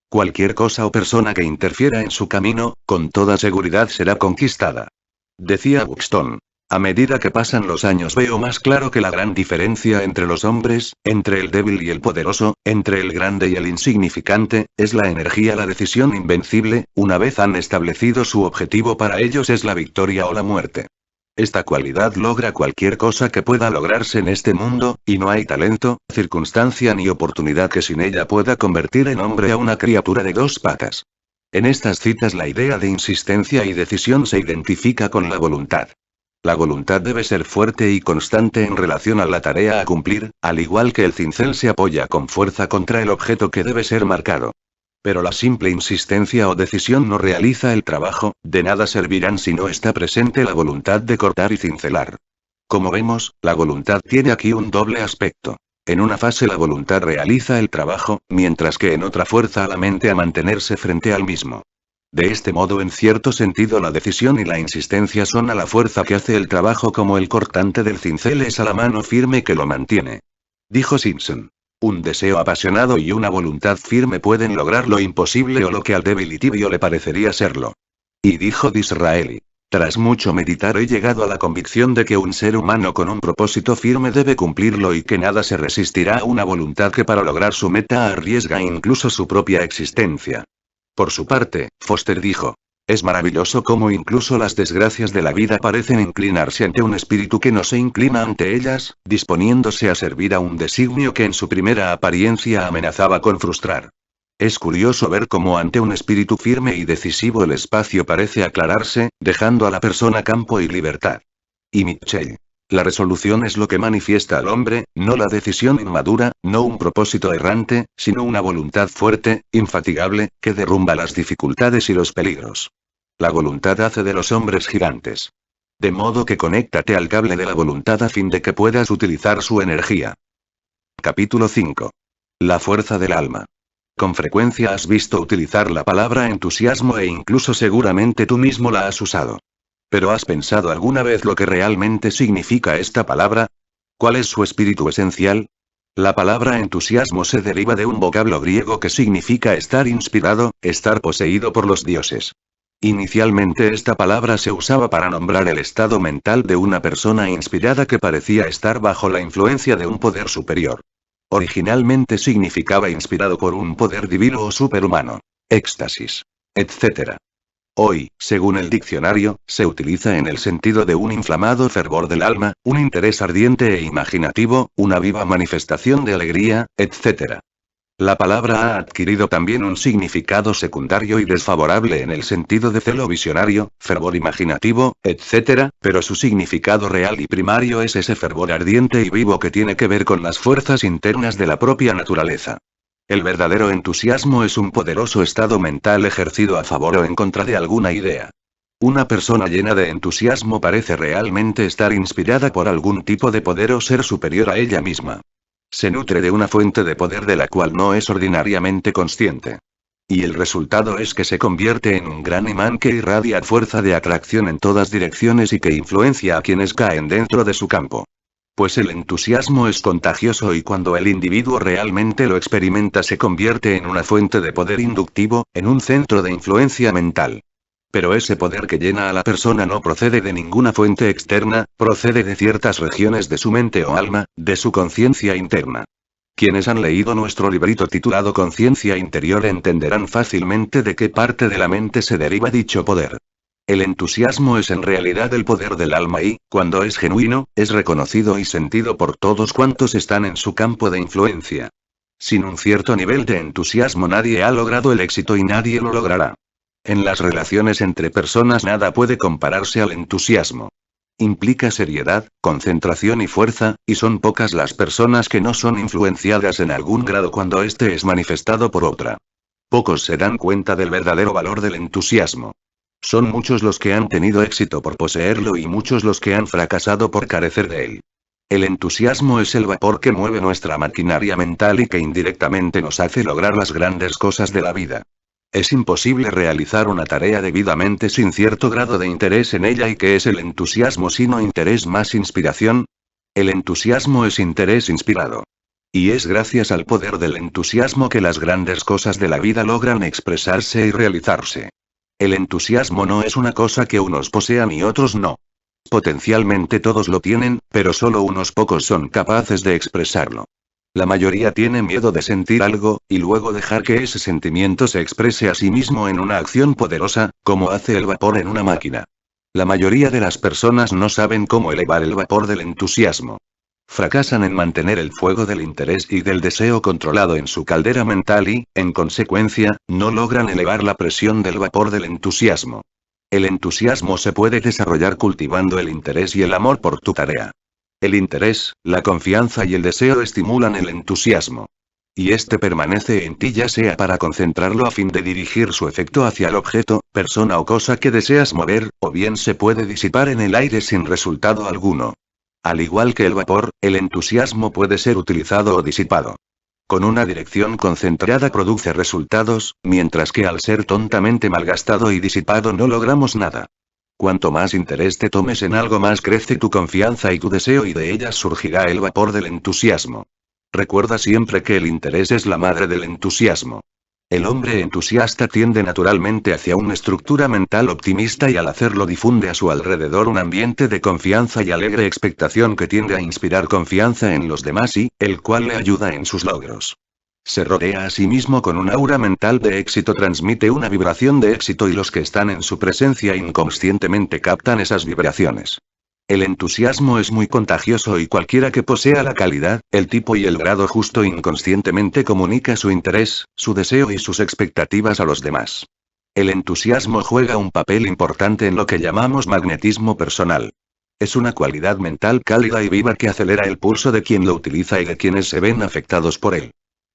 Cualquier cosa o persona que interfiera en su camino, con toda seguridad será conquistada. Decía Buxton. A medida que pasan los años veo más claro que la gran diferencia entre los hombres, entre el débil y el poderoso, entre el grande y el insignificante, es la energía, la decisión invencible, una vez han establecido su objetivo para ellos es la victoria o la muerte. Esta cualidad logra cualquier cosa que pueda lograrse en este mundo, y no hay talento, circunstancia ni oportunidad que sin ella pueda convertir en hombre a una criatura de dos patas. En estas citas la idea de insistencia y decisión se identifica con la voluntad. La voluntad debe ser fuerte y constante en relación a la tarea a cumplir, al igual que el cincel se apoya con fuerza contra el objeto que debe ser marcado. Pero la simple insistencia o decisión no realiza el trabajo, de nada servirán si no está presente la voluntad de cortar y cincelar. Como vemos, la voluntad tiene aquí un doble aspecto. En una fase la voluntad realiza el trabajo, mientras que en otra fuerza a la mente a mantenerse frente al mismo. De este modo, en cierto sentido, la decisión y la insistencia son a la fuerza que hace el trabajo como el cortante del cincel es a la mano firme que lo mantiene. Dijo Simpson. Un deseo apasionado y una voluntad firme pueden lograr lo imposible o lo que al débil y tibio le parecería serlo. Y dijo Disraeli. Tras mucho meditar he llegado a la convicción de que un ser humano con un propósito firme debe cumplirlo y que nada se resistirá a una voluntad que para lograr su meta arriesga incluso su propia existencia. Por su parte, Foster dijo. Es maravilloso cómo incluso las desgracias de la vida parecen inclinarse ante un espíritu que no se inclina ante ellas, disponiéndose a servir a un designio que en su primera apariencia amenazaba con frustrar. Es curioso ver cómo ante un espíritu firme y decisivo el espacio parece aclararse, dejando a la persona campo y libertad. Y Mitchell. La resolución es lo que manifiesta al hombre, no la decisión inmadura, no un propósito errante, sino una voluntad fuerte, infatigable, que derrumba las dificultades y los peligros. La voluntad hace de los hombres gigantes. De modo que conéctate al cable de la voluntad a fin de que puedas utilizar su energía. Capítulo 5. La fuerza del alma. Con frecuencia has visto utilizar la palabra entusiasmo e incluso seguramente tú mismo la has usado. ¿Pero has pensado alguna vez lo que realmente significa esta palabra? ¿Cuál es su espíritu esencial? La palabra entusiasmo se deriva de un vocablo griego que significa estar inspirado, estar poseído por los dioses. Inicialmente esta palabra se usaba para nombrar el estado mental de una persona inspirada que parecía estar bajo la influencia de un poder superior. Originalmente significaba inspirado por un poder divino o superhumano, éxtasis, etc. Hoy, según el diccionario, se utiliza en el sentido de un inflamado fervor del alma, un interés ardiente e imaginativo, una viva manifestación de alegría, etc. La palabra ha adquirido también un significado secundario y desfavorable en el sentido de celo visionario, fervor imaginativo, etc., pero su significado real y primario es ese fervor ardiente y vivo que tiene que ver con las fuerzas internas de la propia naturaleza. El verdadero entusiasmo es un poderoso estado mental ejercido a favor o en contra de alguna idea. Una persona llena de entusiasmo parece realmente estar inspirada por algún tipo de poder o ser superior a ella misma. Se nutre de una fuente de poder de la cual no es ordinariamente consciente. Y el resultado es que se convierte en un gran imán que irradia fuerza de atracción en todas direcciones y que influencia a quienes caen dentro de su campo. Pues el entusiasmo es contagioso y cuando el individuo realmente lo experimenta se convierte en una fuente de poder inductivo, en un centro de influencia mental. Pero ese poder que llena a la persona no procede de ninguna fuente externa, procede de ciertas regiones de su mente o alma, de su conciencia interna. Quienes han leído nuestro librito titulado Conciencia Interior entenderán fácilmente de qué parte de la mente se deriva dicho poder. El entusiasmo es en realidad el poder del alma y, cuando es genuino, es reconocido y sentido por todos cuantos están en su campo de influencia. Sin un cierto nivel de entusiasmo nadie ha logrado el éxito y nadie lo logrará. En las relaciones entre personas nada puede compararse al entusiasmo. Implica seriedad, concentración y fuerza, y son pocas las personas que no son influenciadas en algún grado cuando éste es manifestado por otra. Pocos se dan cuenta del verdadero valor del entusiasmo. Son muchos los que han tenido éxito por poseerlo y muchos los que han fracasado por carecer de él. El entusiasmo es el vapor que mueve nuestra maquinaria mental y que indirectamente nos hace lograr las grandes cosas de la vida. Es imposible realizar una tarea debidamente sin cierto grado de interés en ella. ¿Y qué es el entusiasmo sino interés más inspiración? El entusiasmo es interés inspirado. Y es gracias al poder del entusiasmo que las grandes cosas de la vida logran expresarse y realizarse. El entusiasmo no es una cosa que unos posean y otros no. Potencialmente todos lo tienen, pero solo unos pocos son capaces de expresarlo. La mayoría tiene miedo de sentir algo, y luego dejar que ese sentimiento se exprese a sí mismo en una acción poderosa, como hace el vapor en una máquina. La mayoría de las personas no saben cómo elevar el vapor del entusiasmo. Fracasan en mantener el fuego del interés y del deseo controlado en su caldera mental y, en consecuencia, no logran elevar la presión del vapor del entusiasmo. El entusiasmo se puede desarrollar cultivando el interés y el amor por tu tarea. El interés, la confianza y el deseo estimulan el entusiasmo. Y este permanece en ti ya sea para concentrarlo a fin de dirigir su efecto hacia el objeto, persona o cosa que deseas mover, o bien se puede disipar en el aire sin resultado alguno. Al igual que el vapor, el entusiasmo puede ser utilizado o disipado. Con una dirección concentrada produce resultados, mientras que al ser tontamente malgastado y disipado no logramos nada. Cuanto más interés te tomes en algo más crece tu confianza y tu deseo y de ellas surgirá el vapor del entusiasmo. Recuerda siempre que el interés es la madre del entusiasmo. El hombre entusiasta tiende naturalmente hacia una estructura mental optimista y al hacerlo difunde a su alrededor un ambiente de confianza y alegre expectación que tiende a inspirar confianza en los demás y, el cual le ayuda en sus logros. Se rodea a sí mismo con un aura mental de éxito, transmite una vibración de éxito y los que están en su presencia inconscientemente captan esas vibraciones. El entusiasmo es muy contagioso y cualquiera que posea la calidad, el tipo y el grado justo inconscientemente comunica su interés, su deseo y sus expectativas a los demás. El entusiasmo juega un papel importante en lo que llamamos magnetismo personal. Es una cualidad mental cálida y viva que acelera el pulso de quien lo utiliza y de quienes se ven afectados por él.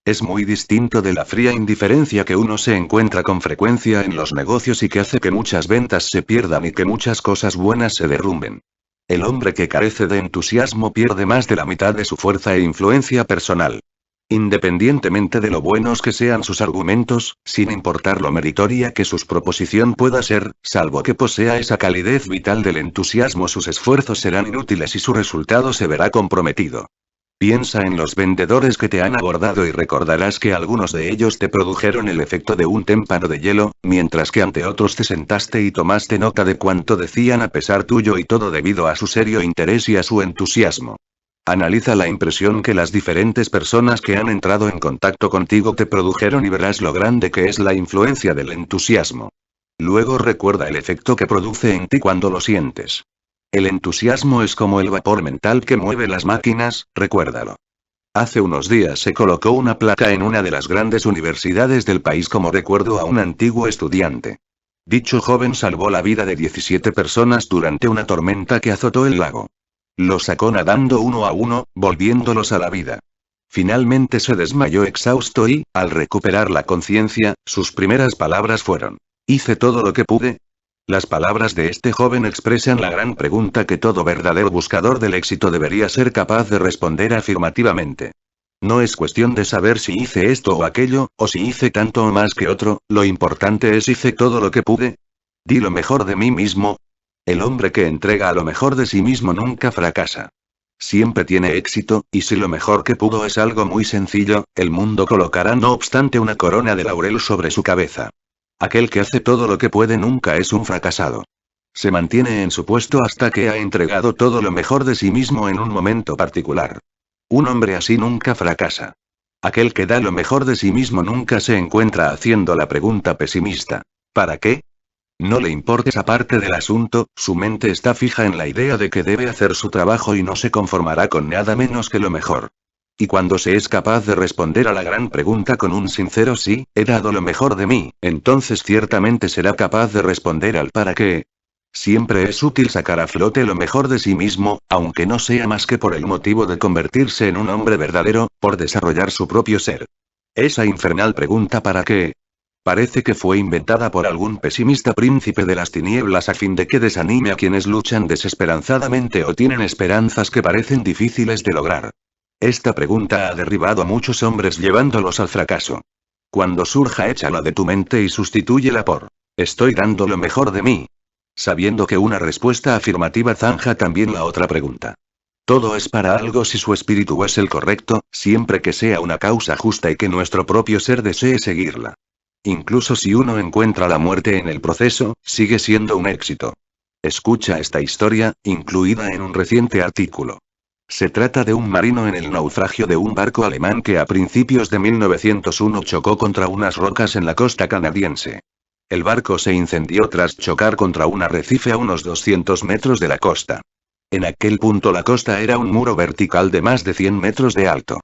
Es muy distinto de la fría indiferencia que uno se encuentra con frecuencia en los negocios y que hace que muchas ventas se pierdan y que muchas cosas buenas se derrumben. El hombre que carece de entusiasmo pierde más de la mitad de su fuerza e influencia personal. Independientemente de lo buenos que sean sus argumentos, sin importar lo meritoria que su proposición pueda ser, salvo que posea esa calidez vital del entusiasmo, sus esfuerzos serán inútiles y su resultado se verá comprometido. Piensa en los vendedores que te han abordado y recordarás que algunos de ellos te produjeron el efecto de un témpano de hielo, mientras que ante otros te sentaste y tomaste nota de cuanto decían a pesar tuyo y todo debido a su serio interés y a su entusiasmo. Analiza la impresión que las diferentes personas que han entrado en contacto contigo te produjeron y verás lo grande que es la influencia del entusiasmo. Luego recuerda el efecto que produce en ti cuando lo sientes. El entusiasmo es como el vapor mental que mueve las máquinas, recuérdalo. Hace unos días se colocó una placa en una de las grandes universidades del país como recuerdo a un antiguo estudiante. Dicho joven salvó la vida de 17 personas durante una tormenta que azotó el lago. Los sacó nadando uno a uno, volviéndolos a la vida. Finalmente se desmayó exhausto y, al recuperar la conciencia, sus primeras palabras fueron: «Hice todo lo que pude». Las palabras de este joven expresan la gran pregunta que todo verdadero buscador del éxito debería ser capaz de responder afirmativamente. No es cuestión de saber si hice esto o aquello, o si hice tanto o más que otro, lo importante es hice todo lo que pude. Di lo mejor de mí mismo. El hombre que entrega a lo mejor de sí mismo nunca fracasa. Siempre tiene éxito, y si lo mejor que pudo es algo muy sencillo, el mundo colocará no obstante una corona de laurel sobre su cabeza. Aquel que hace todo lo que puede nunca es un fracasado. Se mantiene en su puesto hasta que ha entregado todo lo mejor de sí mismo en un momento particular. Un hombre así nunca fracasa. Aquel que da lo mejor de sí mismo nunca se encuentra haciendo la pregunta pesimista. ¿Para qué? No le importa esa parte del asunto, su mente está fija en la idea de que debe hacer su trabajo y no se conformará con nada menos que lo mejor. Y cuando se es capaz de responder a la gran pregunta con un sincero sí, he dado lo mejor de mí, entonces ciertamente será capaz de responder al para qué. Siempre es útil sacar a flote lo mejor de sí mismo, aunque no sea más que por el motivo de convertirse en un hombre verdadero, por desarrollar su propio ser. Esa infernal pregunta ¿para qué? Parece que fue inventada por algún pesimista príncipe de las tinieblas a fin de que desanime a quienes luchan desesperanzadamente o tienen esperanzas que parecen difíciles de lograr. Esta pregunta ha derribado a muchos hombres llevándolos al fracaso. Cuando surja, échala de tu mente y sustitúyela por «estoy dando lo mejor de mí», sabiendo que una respuesta afirmativa zanja también la otra pregunta. Todo es para algo si su espíritu es el correcto, siempre que sea una causa justa y que nuestro propio ser desee seguirla. Incluso si uno encuentra la muerte en el proceso, sigue siendo un éxito. Escucha esta historia, incluida en un reciente artículo. Se trata de un marino en el naufragio de un barco alemán que a principios de 1901 chocó contra unas rocas en la costa canadiense. El barco se incendió tras chocar contra un arrecife a unos 200 metros de la costa. En aquel punto la costa era un muro vertical de más de 100 metros de alto.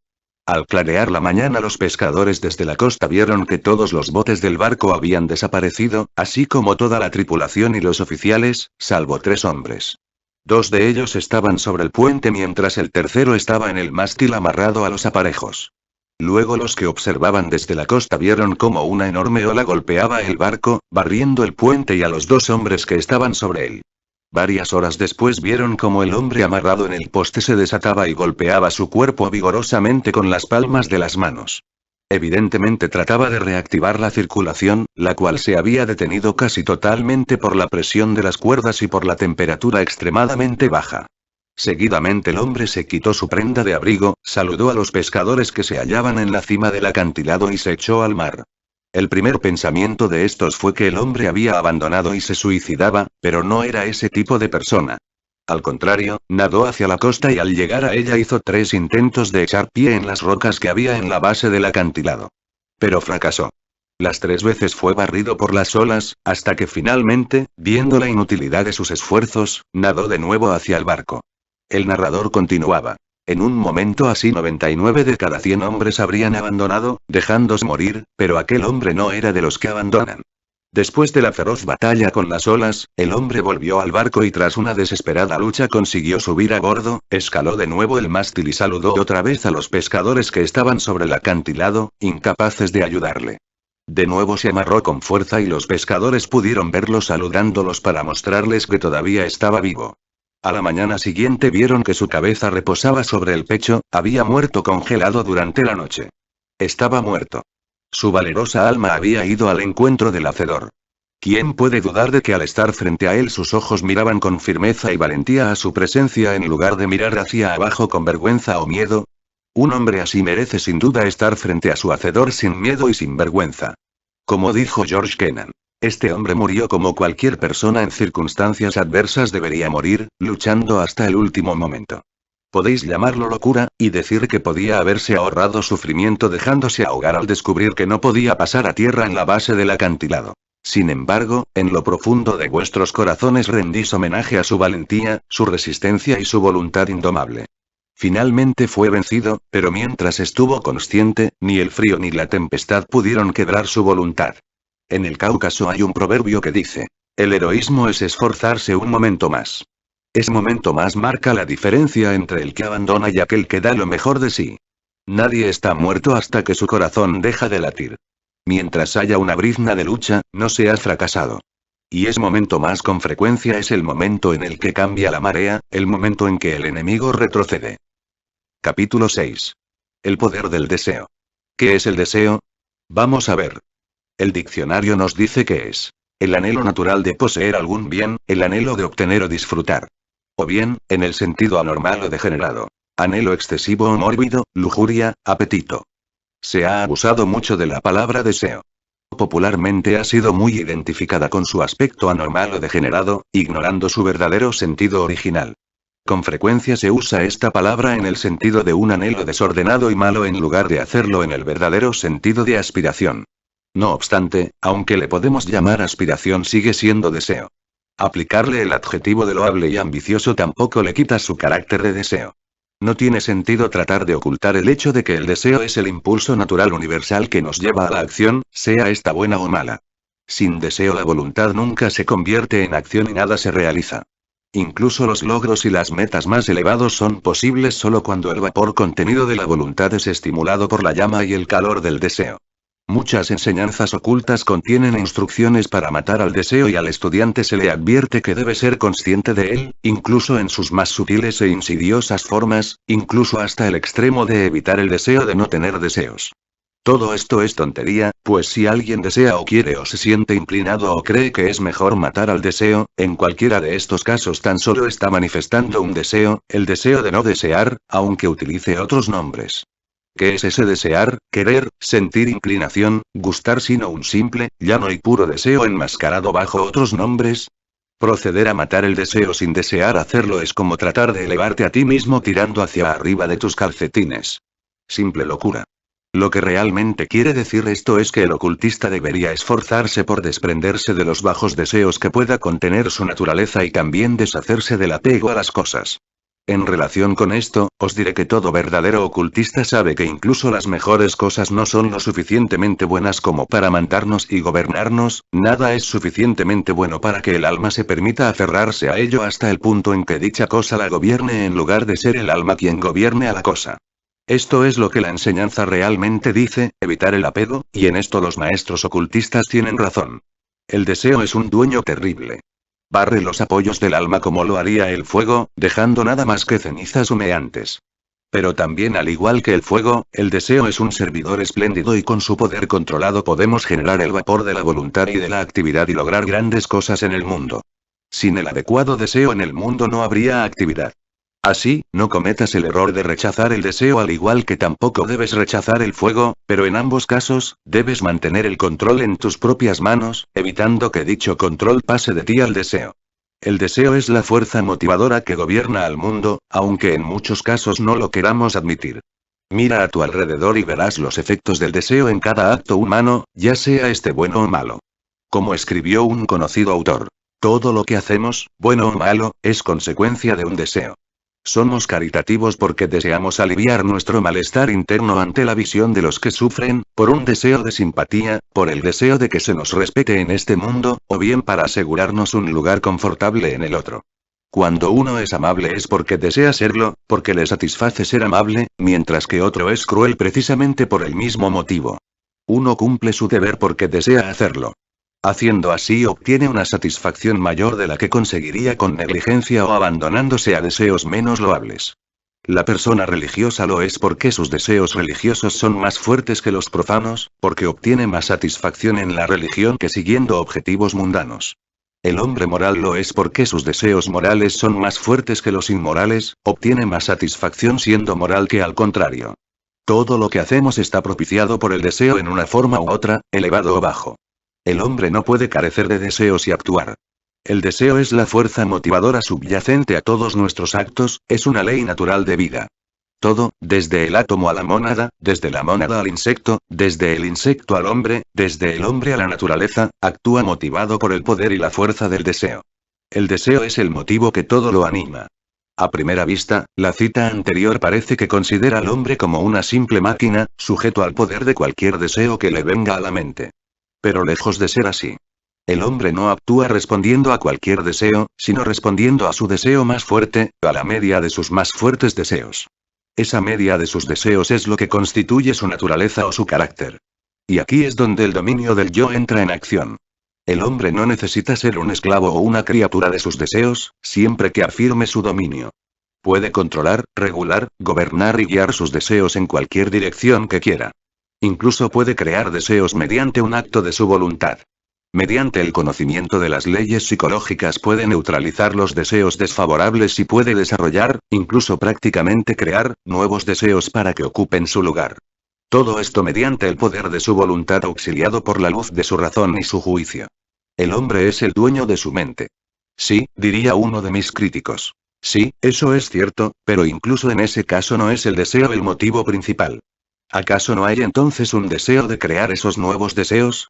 Al clarear la mañana, los pescadores desde la costa vieron que todos los botes del barco habían desaparecido, así como toda la tripulación y los oficiales, salvo 3 hombres. 2 de ellos estaban sobre el puente mientras el tercero estaba en el mástil amarrado a los aparejos. Luego los que observaban desde la costa vieron cómo una enorme ola golpeaba el barco, barriendo el puente y a los 2 hombres que estaban sobre él. Varias horas después vieron cómo el hombre amarrado en el poste se desataba y golpeaba su cuerpo vigorosamente con las palmas de las manos. Evidentemente trataba de reactivar la circulación, la cual se había detenido casi totalmente por la presión de las cuerdas y por la temperatura extremadamente baja. Seguidamente el hombre se quitó su prenda de abrigo, saludó a los pescadores que se hallaban en la cima del acantilado y se echó al mar. El primer pensamiento de estos fue que el hombre había abandonado y se suicidaba, pero no era ese tipo de persona. Al contrario, nadó hacia la costa y al llegar a ella hizo 3 intentos de echar pie en las rocas que había en la base del acantilado. Pero fracasó. Las 3 veces fue barrido por las olas, hasta que finalmente, viendo la inutilidad de sus esfuerzos, nadó de nuevo hacia el barco. El narrador continuaba. En un momento así 99 de cada 100 hombres habrían abandonado, dejándose morir, pero aquel hombre no era de los que abandonan. Después de la feroz batalla con las olas, el hombre volvió al barco y tras una desesperada lucha consiguió subir a bordo, escaló de nuevo el mástil y saludó otra vez a los pescadores que estaban sobre el acantilado, incapaces de ayudarle. De nuevo se amarró con fuerza y los pescadores pudieron verlo saludándolos para mostrarles que todavía estaba vivo. A la mañana siguiente vieron que su cabeza reposaba sobre el pecho, había muerto congelado durante la noche. Estaba muerto. Su valerosa alma había ido al encuentro del hacedor. ¿Quién puede dudar de que al estar frente a él sus ojos miraban con firmeza y valentía a su presencia en lugar de mirar hacia abajo con vergüenza o miedo? Un hombre así merece sin duda estar frente a su hacedor sin miedo y sin vergüenza. Como dijo George Kennan, este hombre murió como cualquier persona en circunstancias adversas debería morir, luchando hasta el último momento. Podéis llamarlo locura, y decir que podía haberse ahorrado sufrimiento dejándose ahogar al descubrir que no podía pasar a tierra en la base del acantilado. Sin embargo, en lo profundo de vuestros corazones rendís homenaje a su valentía, su resistencia y su voluntad indomable. Finalmente fue vencido, pero mientras estuvo consciente, ni el frío ni la tempestad pudieron quebrar su voluntad. En el Cáucaso hay un proverbio que dice: el heroísmo es esforzarse un momento más. Ese momento más marca la diferencia entre el que abandona y aquel que da lo mejor de sí. Nadie está muerto hasta que su corazón deja de latir. Mientras haya una brizna de lucha, no se ha fracasado. Y ese momento más con frecuencia es el momento en el que cambia la marea, el momento en que el enemigo retrocede. Capítulo 6. El poder del deseo. ¿Qué es el deseo? Vamos a ver. El diccionario nos dice que es el anhelo natural de poseer algún bien, el anhelo de obtener o disfrutar. O bien, en el sentido anormal o degenerado, anhelo excesivo o mórbido, lujuria, apetito. Se ha abusado mucho de la palabra deseo. Popularmente ha sido muy identificada con su aspecto anormal o degenerado, ignorando su verdadero sentido original. Con frecuencia se usa esta palabra en el sentido de un anhelo desordenado y malo en lugar de hacerlo en el verdadero sentido de aspiración. No obstante, aunque le podemos llamar aspiración, sigue siendo deseo. Aplicarle el adjetivo de loable y ambicioso tampoco le quita su carácter de deseo. No tiene sentido tratar de ocultar el hecho de que el deseo es el impulso natural universal que nos lleva a la acción, sea esta buena o mala. Sin deseo la voluntad nunca se convierte en acción y nada se realiza. Incluso los logros y las metas más elevados son posibles solo cuando el vapor contenido de la voluntad es estimulado por la llama y el calor del deseo. Muchas enseñanzas ocultas contienen instrucciones para matar al deseo y al estudiante se le advierte que debe ser consciente de él, incluso en sus más sutiles e insidiosas formas, incluso hasta el extremo de evitar el deseo de no tener deseos. Todo esto es tontería, pues si alguien desea o quiere o se siente inclinado o cree que es mejor matar al deseo, en cualquiera de estos casos tan solo está manifestando un deseo, el deseo de no desear, aunque utilice otros nombres. ¿Qué es ese desear, querer, sentir inclinación, gustar sino un simple, llano y puro deseo enmascarado bajo otros nombres? Proceder a matar el deseo sin desear hacerlo es como tratar de elevarte a ti mismo tirando hacia arriba de tus calcetines. Simple locura. Lo que realmente quiere decir esto es que el ocultista debería esforzarse por desprenderse de los bajos deseos que pueda contener su naturaleza y también deshacerse del apego a las cosas. En relación con esto, os diré que todo verdadero ocultista sabe que incluso las mejores cosas no son lo suficientemente buenas como para mandarnos y gobernarnos, nada es suficientemente bueno para que el alma se permita aferrarse a ello hasta el punto en que dicha cosa la gobierne en lugar de ser el alma quien gobierne a la cosa. Esto es lo que la enseñanza realmente dice, evitar el apego, y en esto los maestros ocultistas tienen razón. El deseo es un dueño terrible. Barre los apoyos del alma como lo haría el fuego, dejando nada más que cenizas humeantes. Pero también al igual que el fuego, el deseo es un servidor espléndido y con su poder controlado podemos generar el vapor de la voluntad y de la actividad y lograr grandes cosas en el mundo. Sin el adecuado deseo en el mundo no habría actividad. Así, no cometas el error de rechazar el deseo al igual que tampoco debes rechazar el fuego, pero en ambos casos, debes mantener el control en tus propias manos, evitando que dicho control pase de ti al deseo. El deseo es la fuerza motivadora que gobierna al mundo, aunque en muchos casos no lo queramos admitir. Mira a tu alrededor y verás los efectos del deseo en cada acto humano, ya sea este bueno o malo. Como escribió un conocido autor, todo lo que hacemos, bueno o malo, es consecuencia de un deseo. Somos caritativos porque deseamos aliviar nuestro malestar interno ante la visión de los que sufren, por un deseo de simpatía, por el deseo de que se nos respete en este mundo, o bien para asegurarnos un lugar confortable en el otro. Cuando uno es amable es porque desea serlo, porque le satisface ser amable, mientras que otro es cruel precisamente por el mismo motivo. Uno cumple su deber porque desea hacerlo. Haciendo así obtiene una satisfacción mayor de la que conseguiría con negligencia o abandonándose a deseos menos loables. La persona religiosa lo es porque sus deseos religiosos son más fuertes que los profanos, porque obtiene más satisfacción en la religión que siguiendo objetivos mundanos. El hombre moral lo es porque sus deseos morales son más fuertes que los inmorales, obtiene más satisfacción siendo moral que al contrario. Todo lo que hacemos está propiciado por el deseo en una forma u otra, elevado o bajo. El hombre no puede carecer de deseos y actuar. El deseo es la fuerza motivadora subyacente a todos nuestros actos, es una ley natural de vida. Todo, desde el átomo a la mónada, desde la mónada al insecto, desde el insecto al hombre, desde el hombre a la naturaleza, actúa motivado por el poder y la fuerza del deseo. El deseo es el motivo que todo lo anima. A primera vista, la cita anterior parece que considera al hombre como una simple máquina, sujeto al poder de cualquier deseo que le venga a la mente. Pero lejos de ser así. El hombre no actúa respondiendo a cualquier deseo, sino respondiendo a su deseo más fuerte, a la media de sus más fuertes deseos. Esa media de sus deseos es lo que constituye su naturaleza o su carácter. Y aquí es donde el dominio del yo entra en acción. El hombre no necesita ser un esclavo o una criatura de sus deseos, siempre que afirme su dominio. Puede controlar, regular, gobernar y guiar sus deseos en cualquier dirección que quiera. Incluso puede crear deseos mediante un acto de su voluntad. Mediante el conocimiento de las leyes psicológicas puede neutralizar los deseos desfavorables y puede desarrollar, incluso prácticamente crear, nuevos deseos para que ocupen su lugar. Todo esto mediante el poder de su voluntad auxiliado por la luz de su razón y su juicio. El hombre es el dueño de su mente. Sí, diría uno de mis críticos. Sí, eso es cierto, pero incluso en ese caso no es el deseo el motivo principal. ¿Acaso no hay entonces un deseo de crear esos nuevos deseos?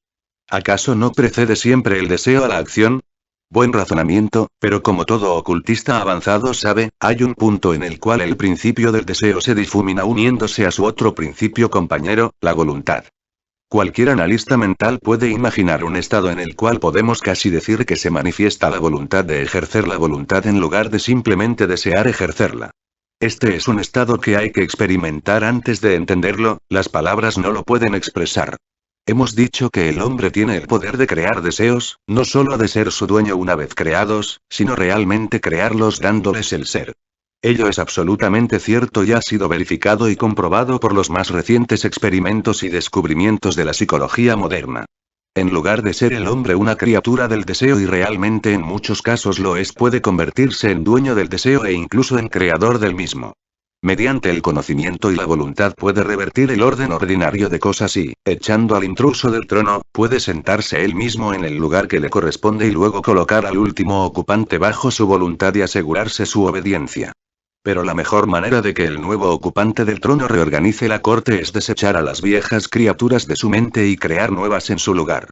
¿Acaso no precede siempre el deseo a la acción? Buen razonamiento, pero como todo ocultista avanzado sabe, hay un punto en el cual el principio del deseo se difumina uniéndose a su otro principio compañero, la voluntad. Cualquier analista mental puede imaginar un estado en el cual podemos casi decir que se manifiesta la voluntad de ejercer la voluntad en lugar de simplemente desear ejercerla. Este es un estado que hay que experimentar antes de entenderlo, las palabras no lo pueden expresar. Hemos dicho que el hombre tiene el poder de crear deseos, no solo de ser su dueño una vez creados, sino realmente crearlos dándoles el ser. Ello es absolutamente cierto y ha sido verificado y comprobado por los más recientes experimentos y descubrimientos de la psicología moderna. En lugar de ser el hombre una criatura del deseo y realmente en muchos casos lo es, puede convertirse en dueño del deseo e incluso en creador del mismo. Mediante el conocimiento y la voluntad puede revertir el orden ordinario de cosas y, echando al intruso del trono, puede sentarse él mismo en el lugar que le corresponde y luego colocar al último ocupante bajo su voluntad y asegurarse su obediencia. Pero la mejor manera de que el nuevo ocupante del trono reorganice la corte es desechar a las viejas criaturas de su mente y crear nuevas en su lugar.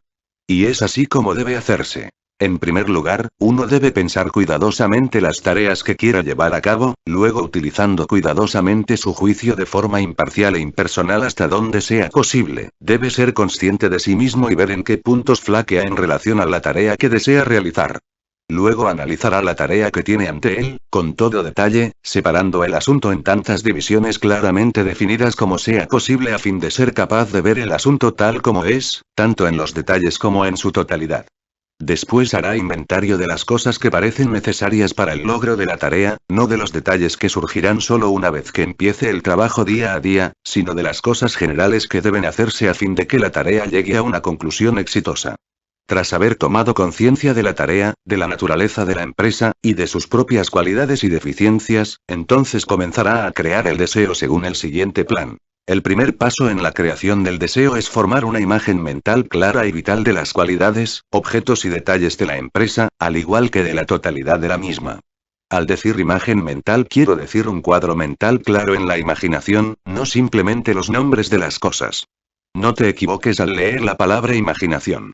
Y es así como debe hacerse. En primer lugar, uno debe pensar cuidadosamente las tareas que quiera llevar a cabo, luego utilizando cuidadosamente su juicio de forma imparcial e impersonal hasta donde sea posible, debe ser consciente de sí mismo y ver en qué puntos flaquea en relación a la tarea que desea realizar. Luego analizará la tarea que tiene ante él, con todo detalle, separando el asunto en tantas divisiones claramente definidas como sea posible a fin de ser capaz de ver el asunto tal como es, tanto en los detalles como en su totalidad. Después hará inventario de las cosas que parecen necesarias para el logro de la tarea, no de los detalles que surgirán solo una vez que empiece el trabajo día a día, sino de las cosas generales que deben hacerse a fin de que la tarea llegue a una conclusión exitosa. Tras haber tomado conciencia de la tarea, de la naturaleza de la empresa, y de sus propias cualidades y deficiencias, entonces comenzará a crear el deseo según el siguiente plan. El primer paso en la creación del deseo es formar una imagen mental clara y vital de las cualidades, objetos y detalles de la empresa, al igual que de la totalidad de la misma. Al decir imagen mental quiero decir un cuadro mental claro en la imaginación, no simplemente los nombres de las cosas. No te equivoques al leer la palabra imaginación.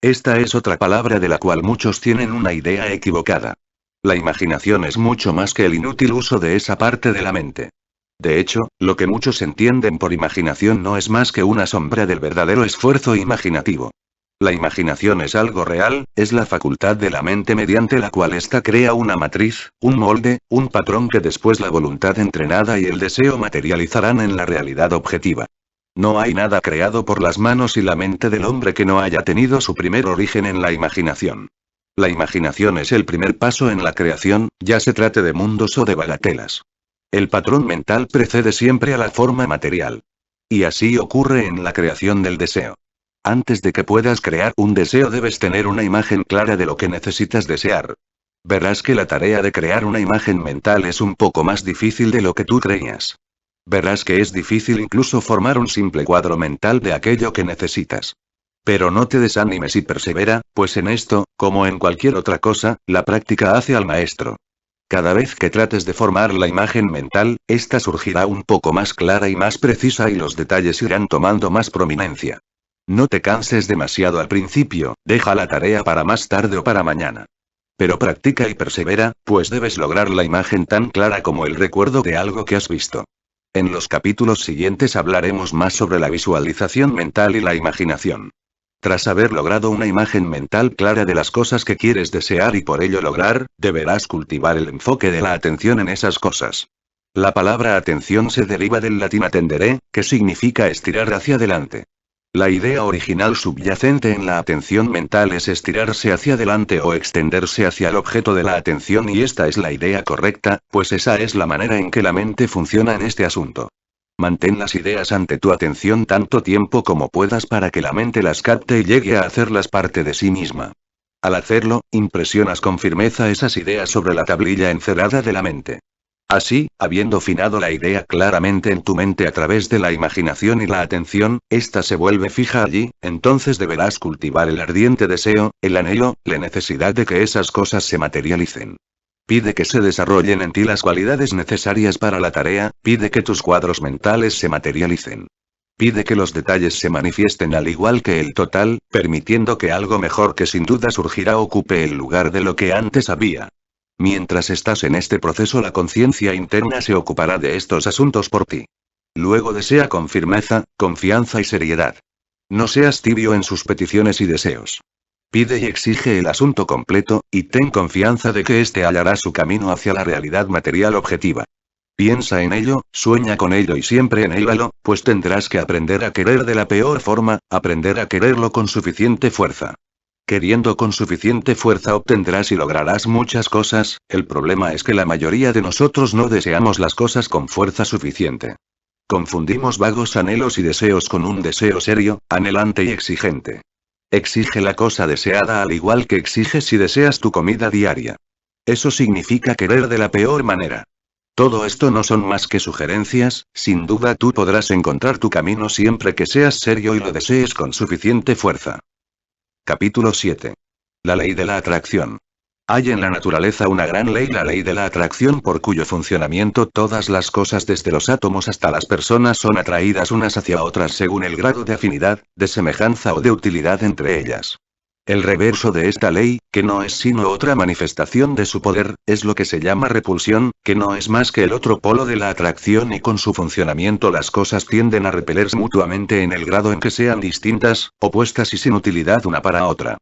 Esta es otra palabra de la cual muchos tienen una idea equivocada. La imaginación es mucho más que el inútil uso de esa parte de la mente. De hecho, lo que muchos entienden por imaginación no es más que una sombra del verdadero esfuerzo imaginativo. La imaginación es algo real, es la facultad de la mente mediante la cual ésta crea una matriz, un molde, un patrón que después la voluntad entrenada y el deseo materializarán en la realidad objetiva. No hay nada creado por las manos y la mente del hombre que no haya tenido su primer origen en la imaginación. La imaginación es el primer paso en la creación, ya se trate de mundos o de bagatelas. El patrón mental precede siempre a la forma material. Y así ocurre en la creación del deseo. Antes de que puedas crear un deseo debes tener una imagen clara de lo que necesitas desear. Verás que la tarea de crear una imagen mental es un poco más difícil de lo que tú creías. Verás que es difícil incluso formar un simple cuadro mental de aquello que necesitas. Pero no te desanimes y persevera, pues en esto, como en cualquier otra cosa, la práctica hace al maestro. Cada vez que trates de formar la imagen mental, ésta surgirá un poco más clara y más precisa y los detalles irán tomando más prominencia. No te canses demasiado al principio, deja la tarea para más tarde o para mañana. Pero practica y persevera, pues debes lograr la imagen tan clara como el recuerdo de algo que has visto. En los capítulos siguientes hablaremos más sobre la visualización mental y la imaginación. Tras haber logrado una imagen mental clara de las cosas que quieres desear y por ello lograr, deberás cultivar el enfoque de la atención en esas cosas. La palabra atención se deriva del latín attendere, que significa estirar hacia adelante. La idea original subyacente en la atención mental es estirarse hacia adelante o extenderse hacia el objeto de la atención y esta es la idea correcta, pues esa es la manera en que la mente funciona en este asunto. Mantén las ideas ante tu atención tanto tiempo como puedas para que la mente las capte y llegue a hacerlas parte de sí misma. Al hacerlo, impresionas con firmeza esas ideas sobre la tablilla encerada de la mente. Así, habiendo finado la idea claramente en tu mente a través de la imaginación y la atención, ésta se vuelve fija allí, entonces deberás cultivar el ardiente deseo, el anhelo, la necesidad de que esas cosas se materialicen. Pide que se desarrollen en ti las cualidades necesarias para la tarea, pide que tus cuadros mentales se materialicen. Pide que los detalles se manifiesten al igual que el total, permitiendo que algo mejor que sin duda surgirá ocupe el lugar de lo que antes había. Mientras estás en este proceso, la conciencia interna se ocupará de estos asuntos por ti. Luego desea con firmeza, confianza y seriedad. No seas tibio en sus peticiones y deseos. Pide y exige el asunto completo, y ten confianza de que éste hallará su camino hacia la realidad material objetiva. Piensa en ello, sueña con ello y siempre anhélalo, pues tendrás que aprender a querer de la peor forma, aprender a quererlo con suficiente fuerza. Queriendo con suficiente fuerza obtendrás y lograrás muchas cosas, el problema es que la mayoría de nosotros no deseamos las cosas con fuerza suficiente. Confundimos vagos anhelos y deseos con un deseo serio, anhelante y exigente. Exige la cosa deseada al igual que exiges si deseas tu comida diaria. Eso significa querer de la peor manera. Todo esto no son más que sugerencias, sin duda tú podrás encontrar tu camino siempre que seas serio y lo desees con suficiente fuerza. Capítulo 7. La ley de la atracción. Hay en la naturaleza una gran ley, la ley de la atracción, por cuyo funcionamiento todas las cosas desde los átomos hasta las personas son atraídas unas hacia otras según el grado de afinidad, de semejanza o de utilidad entre ellas. El reverso de esta ley, que no es sino otra manifestación de su poder, es lo que se llama repulsión, que no es más que el otro polo de la atracción, y con su funcionamiento las cosas tienden a repelerse mutuamente en el grado en que sean distintas, opuestas y sin utilidad una para otra.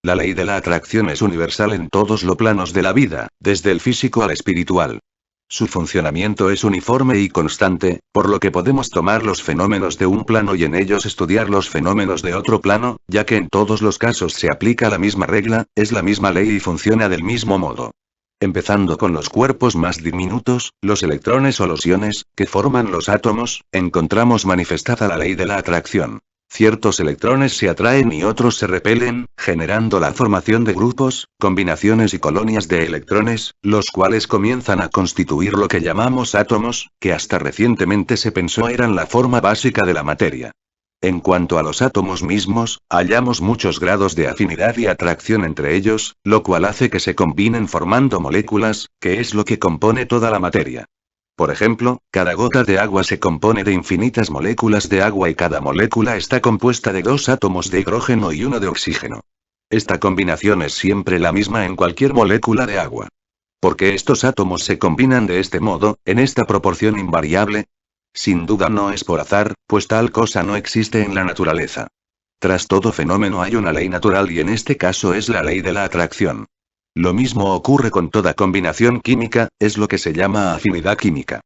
La ley de la atracción es universal en todos los planos de la vida, desde el físico al espiritual. Su funcionamiento es uniforme y constante, por lo que podemos tomar los fenómenos de un plano y en ellos estudiar los fenómenos de otro plano, ya que en todos los casos se aplica la misma regla, es la misma ley y funciona del mismo modo. Empezando con los cuerpos más diminutos, los electrones o los iones, que forman los átomos, encontramos manifestada la ley de la atracción. Ciertos electrones se atraen y otros se repelen, generando la formación de grupos, combinaciones y colonias de electrones, los cuales comienzan a constituir lo que llamamos átomos, que hasta recientemente se pensó eran la forma básica de la materia. En cuanto a los átomos mismos, hallamos muchos grados de afinidad y atracción entre ellos, lo cual hace que se combinen formando moléculas, que es lo que compone toda la materia. Por ejemplo, cada gota de agua se compone de infinitas moléculas de agua y cada molécula está compuesta de 2 átomos de hidrógeno y 1 de oxígeno. Esta combinación es siempre la misma en cualquier molécula de agua. ¿Por qué estos átomos se combinan de este modo, en esta proporción invariable? Sin duda no es por azar, pues tal cosa no existe en la naturaleza. Tras todo fenómeno hay una ley natural y en este caso es la ley de la atracción. Lo mismo ocurre con toda combinación química, es lo que se llama afinidad química.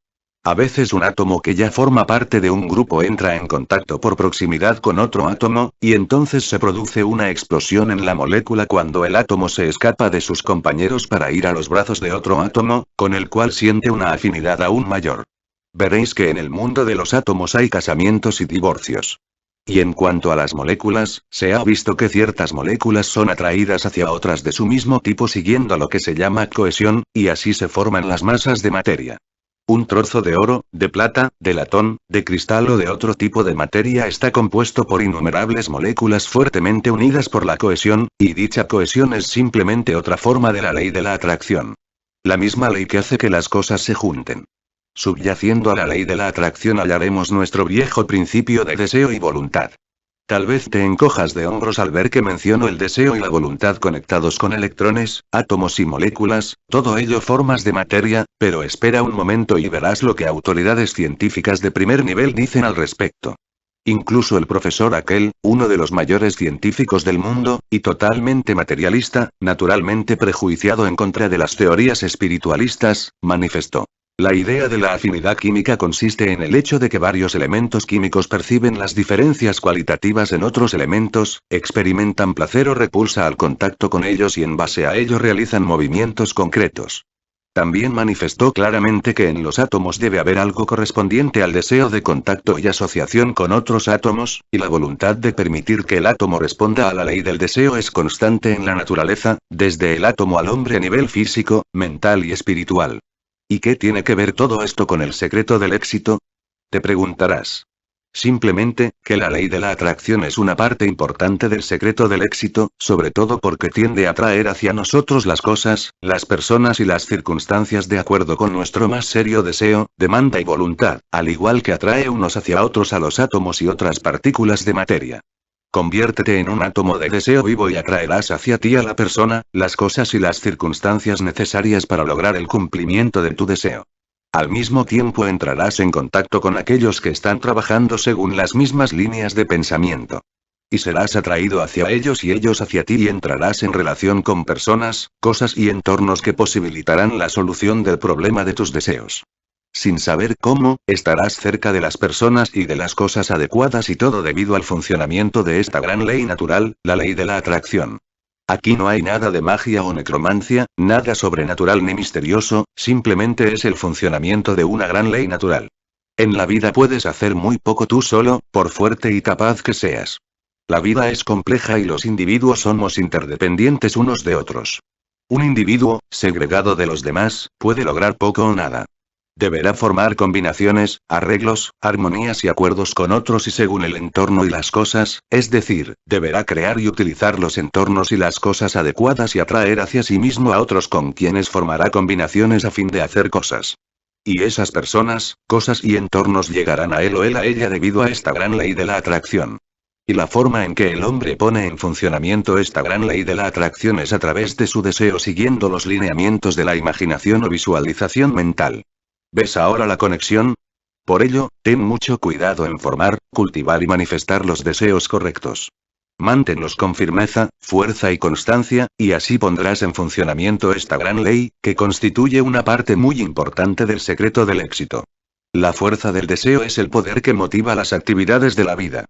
A veces un átomo que ya forma parte de un grupo entra en contacto por proximidad con otro átomo, y entonces se produce una explosión en la molécula cuando el átomo se escapa de sus compañeros para ir a los brazos de otro átomo, con el cual siente una afinidad aún mayor. Veréis que en el mundo de los átomos hay casamientos y divorcios. Y en cuanto a las moléculas, se ha visto que ciertas moléculas son atraídas hacia otras de su mismo tipo siguiendo lo que se llama cohesión, y así se forman las masas de materia. Un trozo de oro, de plata, de latón, de cristal o de otro tipo de materia está compuesto por innumerables moléculas fuertemente unidas por la cohesión, y dicha cohesión es simplemente otra forma de la ley de la atracción. La misma ley que hace que las cosas se junten. Subyaciendo a la ley de la atracción hallaremos nuestro viejo principio de deseo y voluntad. Tal vez te encojas de hombros al ver que menciono el deseo y la voluntad conectados con electrones, átomos y moléculas, todo ello formas de materia, pero espera un momento y verás lo que autoridades científicas de primer nivel dicen al respecto. Incluso el profesor aquel, uno de los mayores científicos del mundo, y totalmente materialista, naturalmente prejuiciado en contra de las teorías espiritualistas, manifestó. La idea de la afinidad química consiste en el hecho de que varios elementos químicos perciben las diferencias cualitativas en otros elementos, experimentan placer o repulsa al contacto con ellos y en base a ello realizan movimientos concretos. También manifestó claramente que en los átomos debe haber algo correspondiente al deseo de contacto y asociación con otros átomos, y la voluntad de permitir que el átomo responda a la ley del deseo es constante en la naturaleza, desde el átomo al hombre a nivel físico, mental y espiritual. ¿Y qué tiene que ver todo esto con el secreto del éxito? Te preguntarás. Simplemente, que la ley de la atracción es una parte importante del secreto del éxito, sobre todo porque tiende a atraer hacia nosotros las cosas, las personas y las circunstancias de acuerdo con nuestro más serio deseo, demanda y voluntad, al igual que atrae unos hacia otros a los átomos y otras partículas de materia. Conviértete en un átomo de deseo vivo y atraerás hacia ti a la persona, las cosas y las circunstancias necesarias para lograr el cumplimiento de tu deseo. Al mismo tiempo entrarás en contacto con aquellos que están trabajando según las mismas líneas de pensamiento. Y serás atraído hacia ellos y ellos hacia ti y entrarás en relación con personas, cosas y entornos que posibilitarán la solución del problema de tus deseos. Sin saber cómo, estarás cerca de las personas y de las cosas adecuadas y todo debido al funcionamiento de esta gran ley natural, la ley de la atracción. Aquí no hay nada de magia o necromancia, nada sobrenatural ni misterioso, simplemente es el funcionamiento de una gran ley natural. En la vida puedes hacer muy poco tú solo, por fuerte y capaz que seas. La vida es compleja y los individuos somos interdependientes unos de otros. Un individuo, segregado de los demás, puede lograr poco o nada. Deberá formar combinaciones, arreglos, armonías y acuerdos con otros y según el entorno y las cosas, es decir, deberá crear y utilizar los entornos y las cosas adecuadas y atraer hacia sí mismo a otros con quienes formará combinaciones a fin de hacer cosas. Y esas personas, cosas y entornos llegarán a él o él a ella debido a esta gran ley de la atracción. Y la forma en que el hombre pone en funcionamiento esta gran ley de la atracción es a través de su deseo siguiendo los lineamientos de la imaginación o visualización mental. ¿Ves ahora la conexión? Por ello, ten mucho cuidado en formar, cultivar y manifestar los deseos correctos. Mántenlos con firmeza, fuerza y constancia, y así pondrás en funcionamiento esta gran ley, que constituye una parte muy importante del secreto del éxito. La fuerza del deseo es el poder que motiva las actividades de la vida.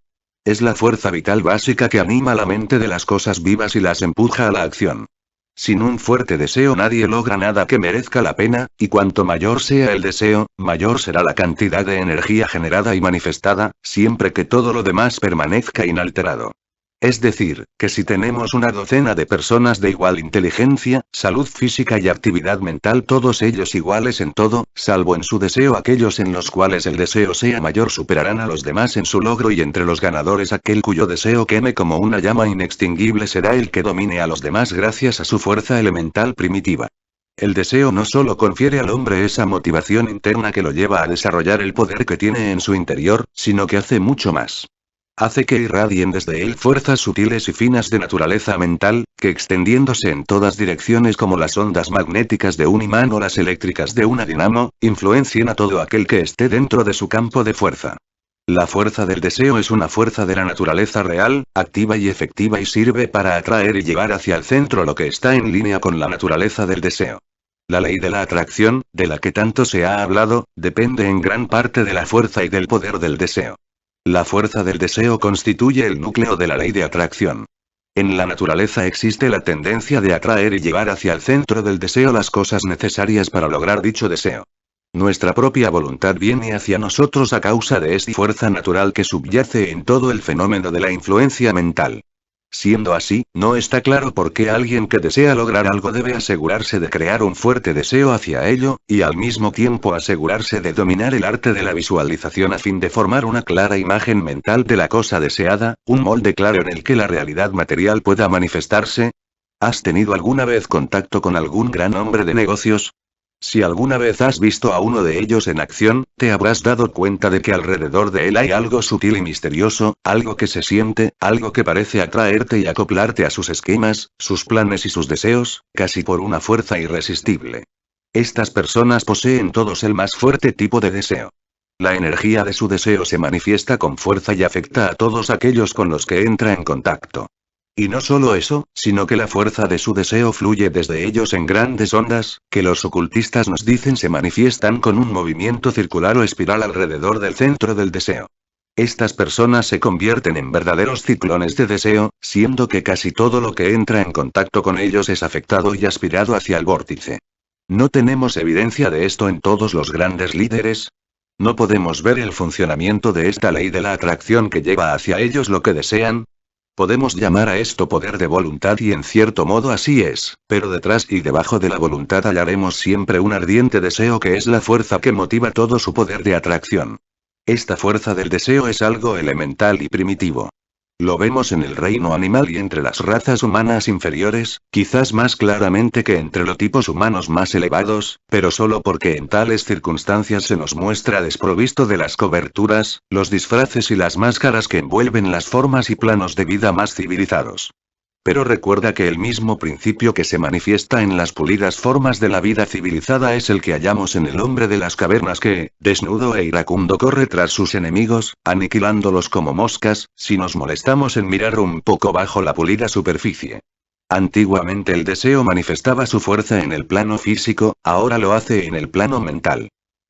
Es la fuerza vital básica que anima la mente de las cosas vivas y las empuja a la acción. Sin un fuerte deseo nadie logra nada que merezca la pena, y cuanto mayor sea el deseo, mayor será la cantidad de energía generada y manifestada, siempre que todo lo demás permanezca inalterado. Es decir, que si tenemos una docena de personas de igual inteligencia, salud física y actividad mental, todos ellos iguales en todo, salvo en su deseo, aquellos en los cuales el deseo sea mayor superarán a los demás en su logro y entre los ganadores aquel cuyo deseo queme como una llama inextinguible será el que domine a los demás gracias a su fuerza elemental primitiva. El deseo no solo confiere al hombre esa motivación interna que lo lleva a desarrollar el poder que tiene en su interior, sino que hace mucho más. Hace que irradien desde él fuerzas sutiles y finas de naturaleza mental, que extendiéndose en todas direcciones como las ondas magnéticas de un imán o las eléctricas de una dinamo, influencien a todo aquel que esté dentro de su campo de fuerza. La fuerza del deseo es una fuerza de la naturaleza real, activa y efectiva y sirve para atraer y llevar hacia el centro lo que está en línea con la naturaleza del deseo. La ley de la atracción, de la que tanto se ha hablado, depende en gran parte de la fuerza y del poder del deseo. La fuerza del deseo constituye el núcleo de la ley de atracción. En la naturaleza existe la tendencia de atraer y llevar hacia el centro del deseo las cosas necesarias para lograr dicho deseo. Nuestra propia voluntad viene hacia nosotros a causa de esta fuerza natural que subyace en todo el fenómeno de la influencia mental. Siendo así, no está claro por qué alguien que desea lograr algo debe asegurarse de crear un fuerte deseo hacia ello, y al mismo tiempo asegurarse de dominar el arte de la visualización a fin de formar una clara imagen mental de la cosa deseada, un molde claro en el que la realidad material pueda manifestarse. ¿Has tenido alguna vez contacto con algún gran hombre de negocios? Si alguna vez has visto a uno de ellos en acción, te habrás dado cuenta de que alrededor de él hay algo sutil y misterioso, algo que se siente, algo que parece atraerte y acoplarte a sus esquemas, sus planes y sus deseos, casi por una fuerza irresistible. Estas personas poseen todos el más fuerte tipo de deseo. La energía de su deseo se manifiesta con fuerza y afecta a todos aquellos con los que entra en contacto. Y no solo eso, sino que la fuerza de su deseo fluye desde ellos en grandes ondas, que los ocultistas nos dicen se manifiestan con un movimiento circular o espiral alrededor del centro del deseo. Estas personas se convierten en verdaderos ciclones de deseo, siendo que casi todo lo que entra en contacto con ellos es afectado y aspirado hacia el vórtice. ¿No tenemos evidencia de esto en todos los grandes líderes? ¿No podemos ver el funcionamiento de esta ley de la atracción que lleva hacia ellos lo que desean? Podemos llamar a esto poder de voluntad y en cierto modo así es, pero detrás y debajo de la voluntad hallaremos siempre un ardiente deseo que es la fuerza que motiva todo su poder de atracción. Esta fuerza del deseo es algo elemental y primitivo. Lo vemos en el reino animal y entre las razas humanas inferiores, quizás más claramente que entre los tipos humanos más elevados, pero solo porque en tales circunstancias se nos muestra desprovisto de las coberturas, los disfraces y las máscaras que envuelven las formas y planos de vida más civilizados. Pero recuerda que el mismo principio que se manifiesta en las pulidas formas de la vida civilizada es el que hallamos en el hombre de las cavernas que, desnudo e iracundo, corre tras sus enemigos, aniquilándolos como moscas, si nos molestamos en mirar un poco bajo la pulida superficie. Antiguamente el deseo manifestaba su fuerza en el plano físico, ahora lo hace en el plano mental.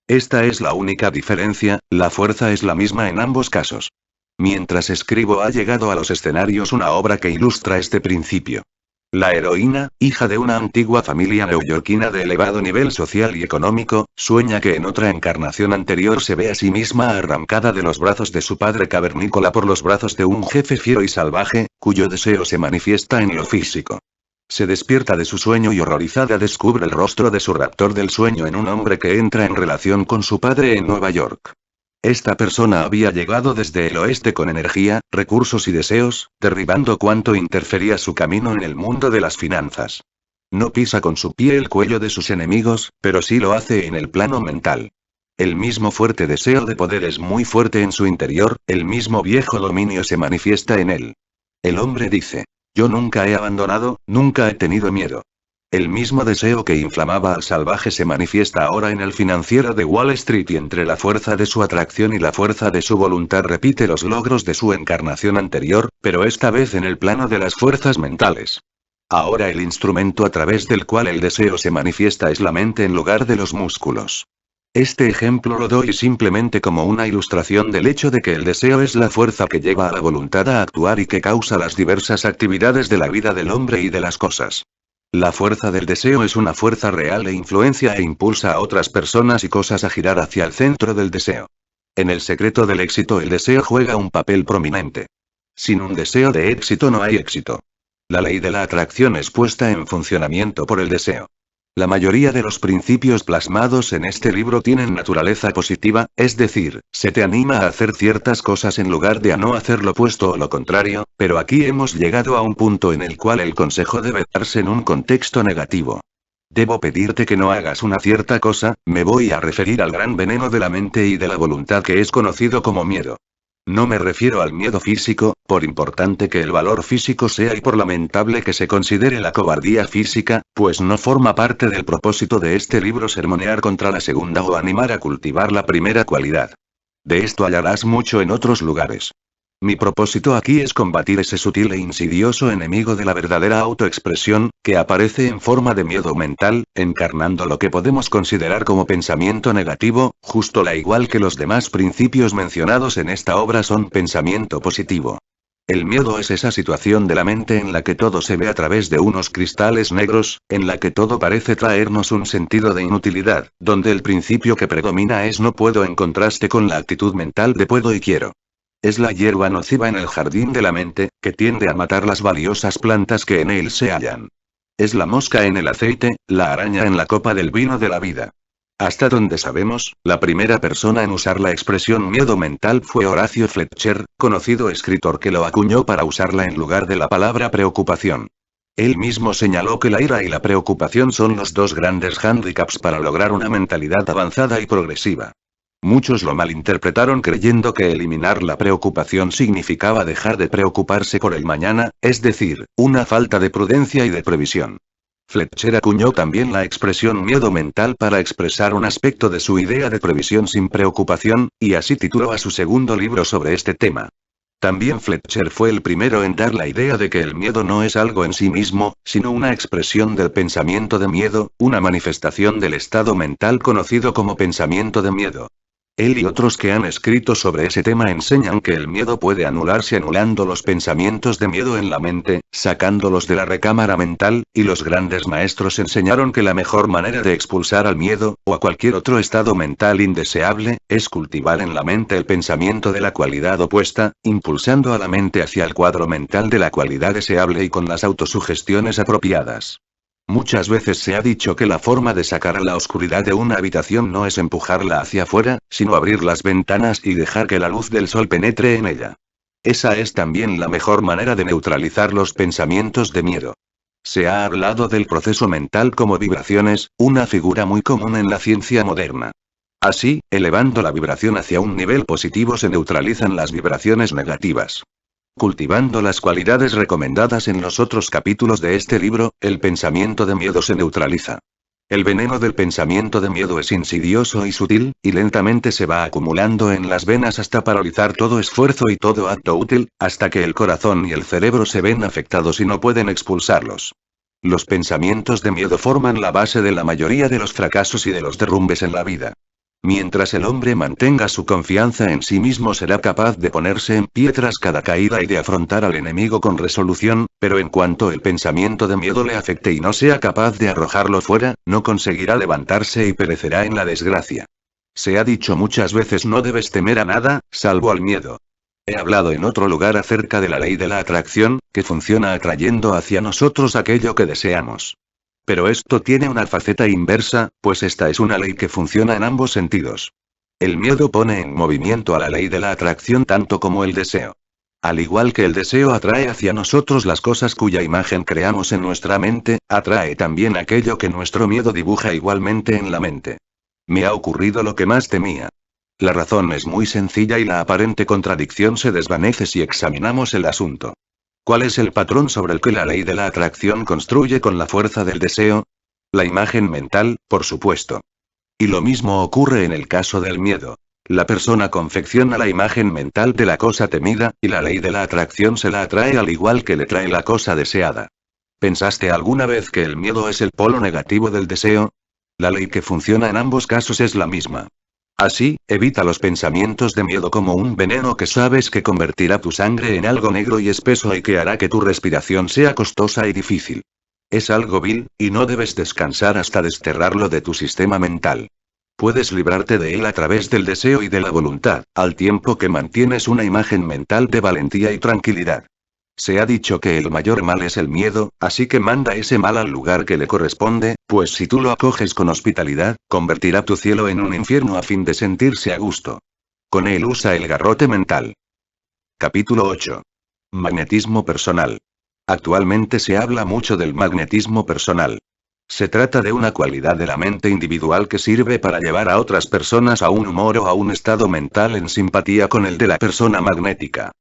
Esta es la única diferencia, la fuerza es la misma en ambos casos. Mientras escribo ha llegado a los escenarios una obra que ilustra este principio. La heroína, hija de una antigua familia neoyorquina de elevado nivel social y económico, sueña que en otra encarnación anterior se ve a sí misma arrancada de los brazos de su padre cavernícola por los brazos de un jefe fiero y salvaje, cuyo deseo se manifiesta en lo físico. Se despierta de su sueño y horrorizada descubre el rostro de su raptor del sueño en un hombre que entra en relación con su padre en Nueva York. Esta persona había llegado desde el oeste con energía, recursos y deseos, derribando cuanto interfería su camino en el mundo de las finanzas. No pisa con su pie el cuello de sus enemigos, pero sí lo hace en el plano mental. El mismo fuerte deseo de poder es muy fuerte en su interior, el mismo viejo dominio se manifiesta en él. El hombre dice: yo nunca he abandonado, nunca he tenido miedo. El mismo deseo que inflamaba al salvaje se manifiesta ahora en el financiero de Wall Street y entre la fuerza de su atracción y la fuerza de su voluntad repite los logros de su encarnación anterior, pero esta vez en el plano de las fuerzas mentales. Ahora el instrumento a través del cual el deseo se manifiesta es la mente en lugar de los músculos. Este ejemplo lo doy simplemente como una ilustración del hecho de que el deseo es la fuerza que lleva a la voluntad a actuar y que causa las diversas actividades de la vida del hombre y de las cosas. La fuerza del deseo es una fuerza real e influencia e impulsa a otras personas y cosas a girar hacia el centro del deseo. En el secreto del éxito el deseo juega un papel prominente. Sin un deseo de éxito no hay éxito. La ley de la atracción es puesta en funcionamiento por el deseo. La mayoría de los principios plasmados en este libro tienen naturaleza positiva, es decir, se te anima a hacer ciertas cosas en lugar de a no hacer lo opuesto o lo contrario, pero aquí hemos llegado a un punto en el cual el consejo debe darse en un contexto negativo. Debo pedirte que no hagas una cierta cosa, me voy a referir al gran veneno de la mente y de la voluntad que es conocido como miedo. No me refiero al miedo físico, por importante que el valor físico sea y por lamentable que se considere la cobardía física, pues no forma parte del propósito de este libro sermonear contra la segunda o animar a cultivar la primera cualidad. De esto hallarás mucho en otros lugares. Mi propósito aquí es combatir ese sutil e insidioso enemigo de la verdadera autoexpresión, que aparece en forma de miedo mental, encarnando lo que podemos considerar como pensamiento negativo, justo la igual que los demás principios mencionados en esta obra son pensamiento positivo. El miedo es esa situación de la mente en la que todo se ve a través de unos cristales negros, en la que todo parece traernos un sentido de inutilidad, donde el principio que predomina es no puedo en contraste con la actitud mental de puedo y quiero. Es la hierba nociva en el jardín de la mente, que tiende a matar las valiosas plantas que en él se hallan. Es la mosca en el aceite, la araña en la copa del vino de la vida. Hasta donde sabemos, la primera persona en usar la expresión miedo mental fue Horacio Fletcher, conocido escritor que lo acuñó para usarla en lugar de la palabra preocupación. Él mismo señaló que la ira y la preocupación son los dos grandes hándicaps para lograr una mentalidad avanzada y progresiva. Muchos lo malinterpretaron creyendo que eliminar la preocupación significaba dejar de preocuparse por el mañana, es decir, una falta de prudencia y de previsión. Fletcher acuñó también la expresión miedo mental para expresar un aspecto de su idea de previsión sin preocupación, y así tituló a su segundo libro sobre este tema. También Fletcher fue el primero en dar la idea de que el miedo no es algo en sí mismo, sino una expresión del pensamiento de miedo, una manifestación del estado mental conocido como pensamiento de miedo. Él y otros que han escrito sobre ese tema enseñan que el miedo puede anularse anulando los pensamientos de miedo en la mente, sacándolos de la recámara mental, y los grandes maestros enseñaron que la mejor manera de expulsar al miedo, o a cualquier otro estado mental indeseable, es cultivar en la mente el pensamiento de la cualidad opuesta, impulsando a la mente hacia el cuadro mental de la cualidad deseable y con las autosugestiones apropiadas. Muchas veces se ha dicho que la forma de sacar a la oscuridad de una habitación no es empujarla hacia afuera, sino abrir las ventanas y dejar que la luz del sol penetre en ella. Esa es también la mejor manera de neutralizar los pensamientos de miedo. Se ha hablado del proceso mental como vibraciones, una figura muy común en la ciencia moderna. Así, elevando la vibración hacia un nivel positivo se neutralizan las vibraciones negativas. Cultivando las cualidades recomendadas en los otros capítulos de este libro, el pensamiento de miedo se neutraliza. El veneno del pensamiento de miedo es insidioso y sutil, y lentamente se va acumulando en las venas hasta paralizar todo esfuerzo y todo acto útil, hasta que el corazón y el cerebro se ven afectados y no pueden expulsarlos. Los pensamientos de miedo forman la base de la mayoría de los fracasos y de los derrumbes en la vida. Mientras el hombre mantenga su confianza en sí mismo será capaz de ponerse en pie tras cada caída y de afrontar al enemigo con resolución, pero en cuanto el pensamiento de miedo le afecte y no sea capaz de arrojarlo fuera, no conseguirá levantarse y perecerá en la desgracia. Se ha dicho muchas veces no debes temer a nada, salvo al miedo. He hablado en otro lugar acerca de la ley de la atracción, que funciona atrayendo hacia nosotros aquello que deseamos. Pero esto tiene una faceta inversa, pues esta es una ley que funciona en ambos sentidos. El miedo pone en movimiento a la ley de la atracción tanto como el deseo. Al igual que el deseo atrae hacia nosotros las cosas cuya imagen creamos en nuestra mente, atrae también aquello que nuestro miedo dibuja igualmente en la mente. Me ha ocurrido lo que más temía. La razón es muy sencilla y la aparente contradicción se desvanece si examinamos el asunto. ¿Cuál es el patrón sobre el que la ley de la atracción construye con la fuerza del deseo? La imagen mental, por supuesto. Y lo mismo ocurre en el caso del miedo. La persona confecciona la imagen mental de la cosa temida, y la ley de la atracción se la atrae al igual que le trae la cosa deseada. ¿Pensaste alguna vez que el miedo es el polo negativo del deseo? La ley que funciona en ambos casos es la misma. Así, evita los pensamientos de miedo como un veneno que sabes que convertirá tu sangre en algo negro y espeso y que hará que tu respiración sea costosa y difícil. Es algo vil, y no debes descansar hasta desterrarlo de tu sistema mental. Puedes librarte de él a través del deseo y de la voluntad, al tiempo que mantienes una imagen mental de valentía y tranquilidad. Se ha dicho que el mayor mal es el miedo, así que manda ese mal al lugar que le corresponde, pues si tú lo acoges con hospitalidad, convertirá tu cielo en un infierno a fin de sentirse a gusto. Con él usa el garrote mental. Capítulo 8. Magnetismo personal. Actualmente se habla mucho del magnetismo personal. Se trata de una cualidad de la mente individual que sirve para llevar a otras personas a un humor o a un estado mental en simpatía con el de la persona magnética.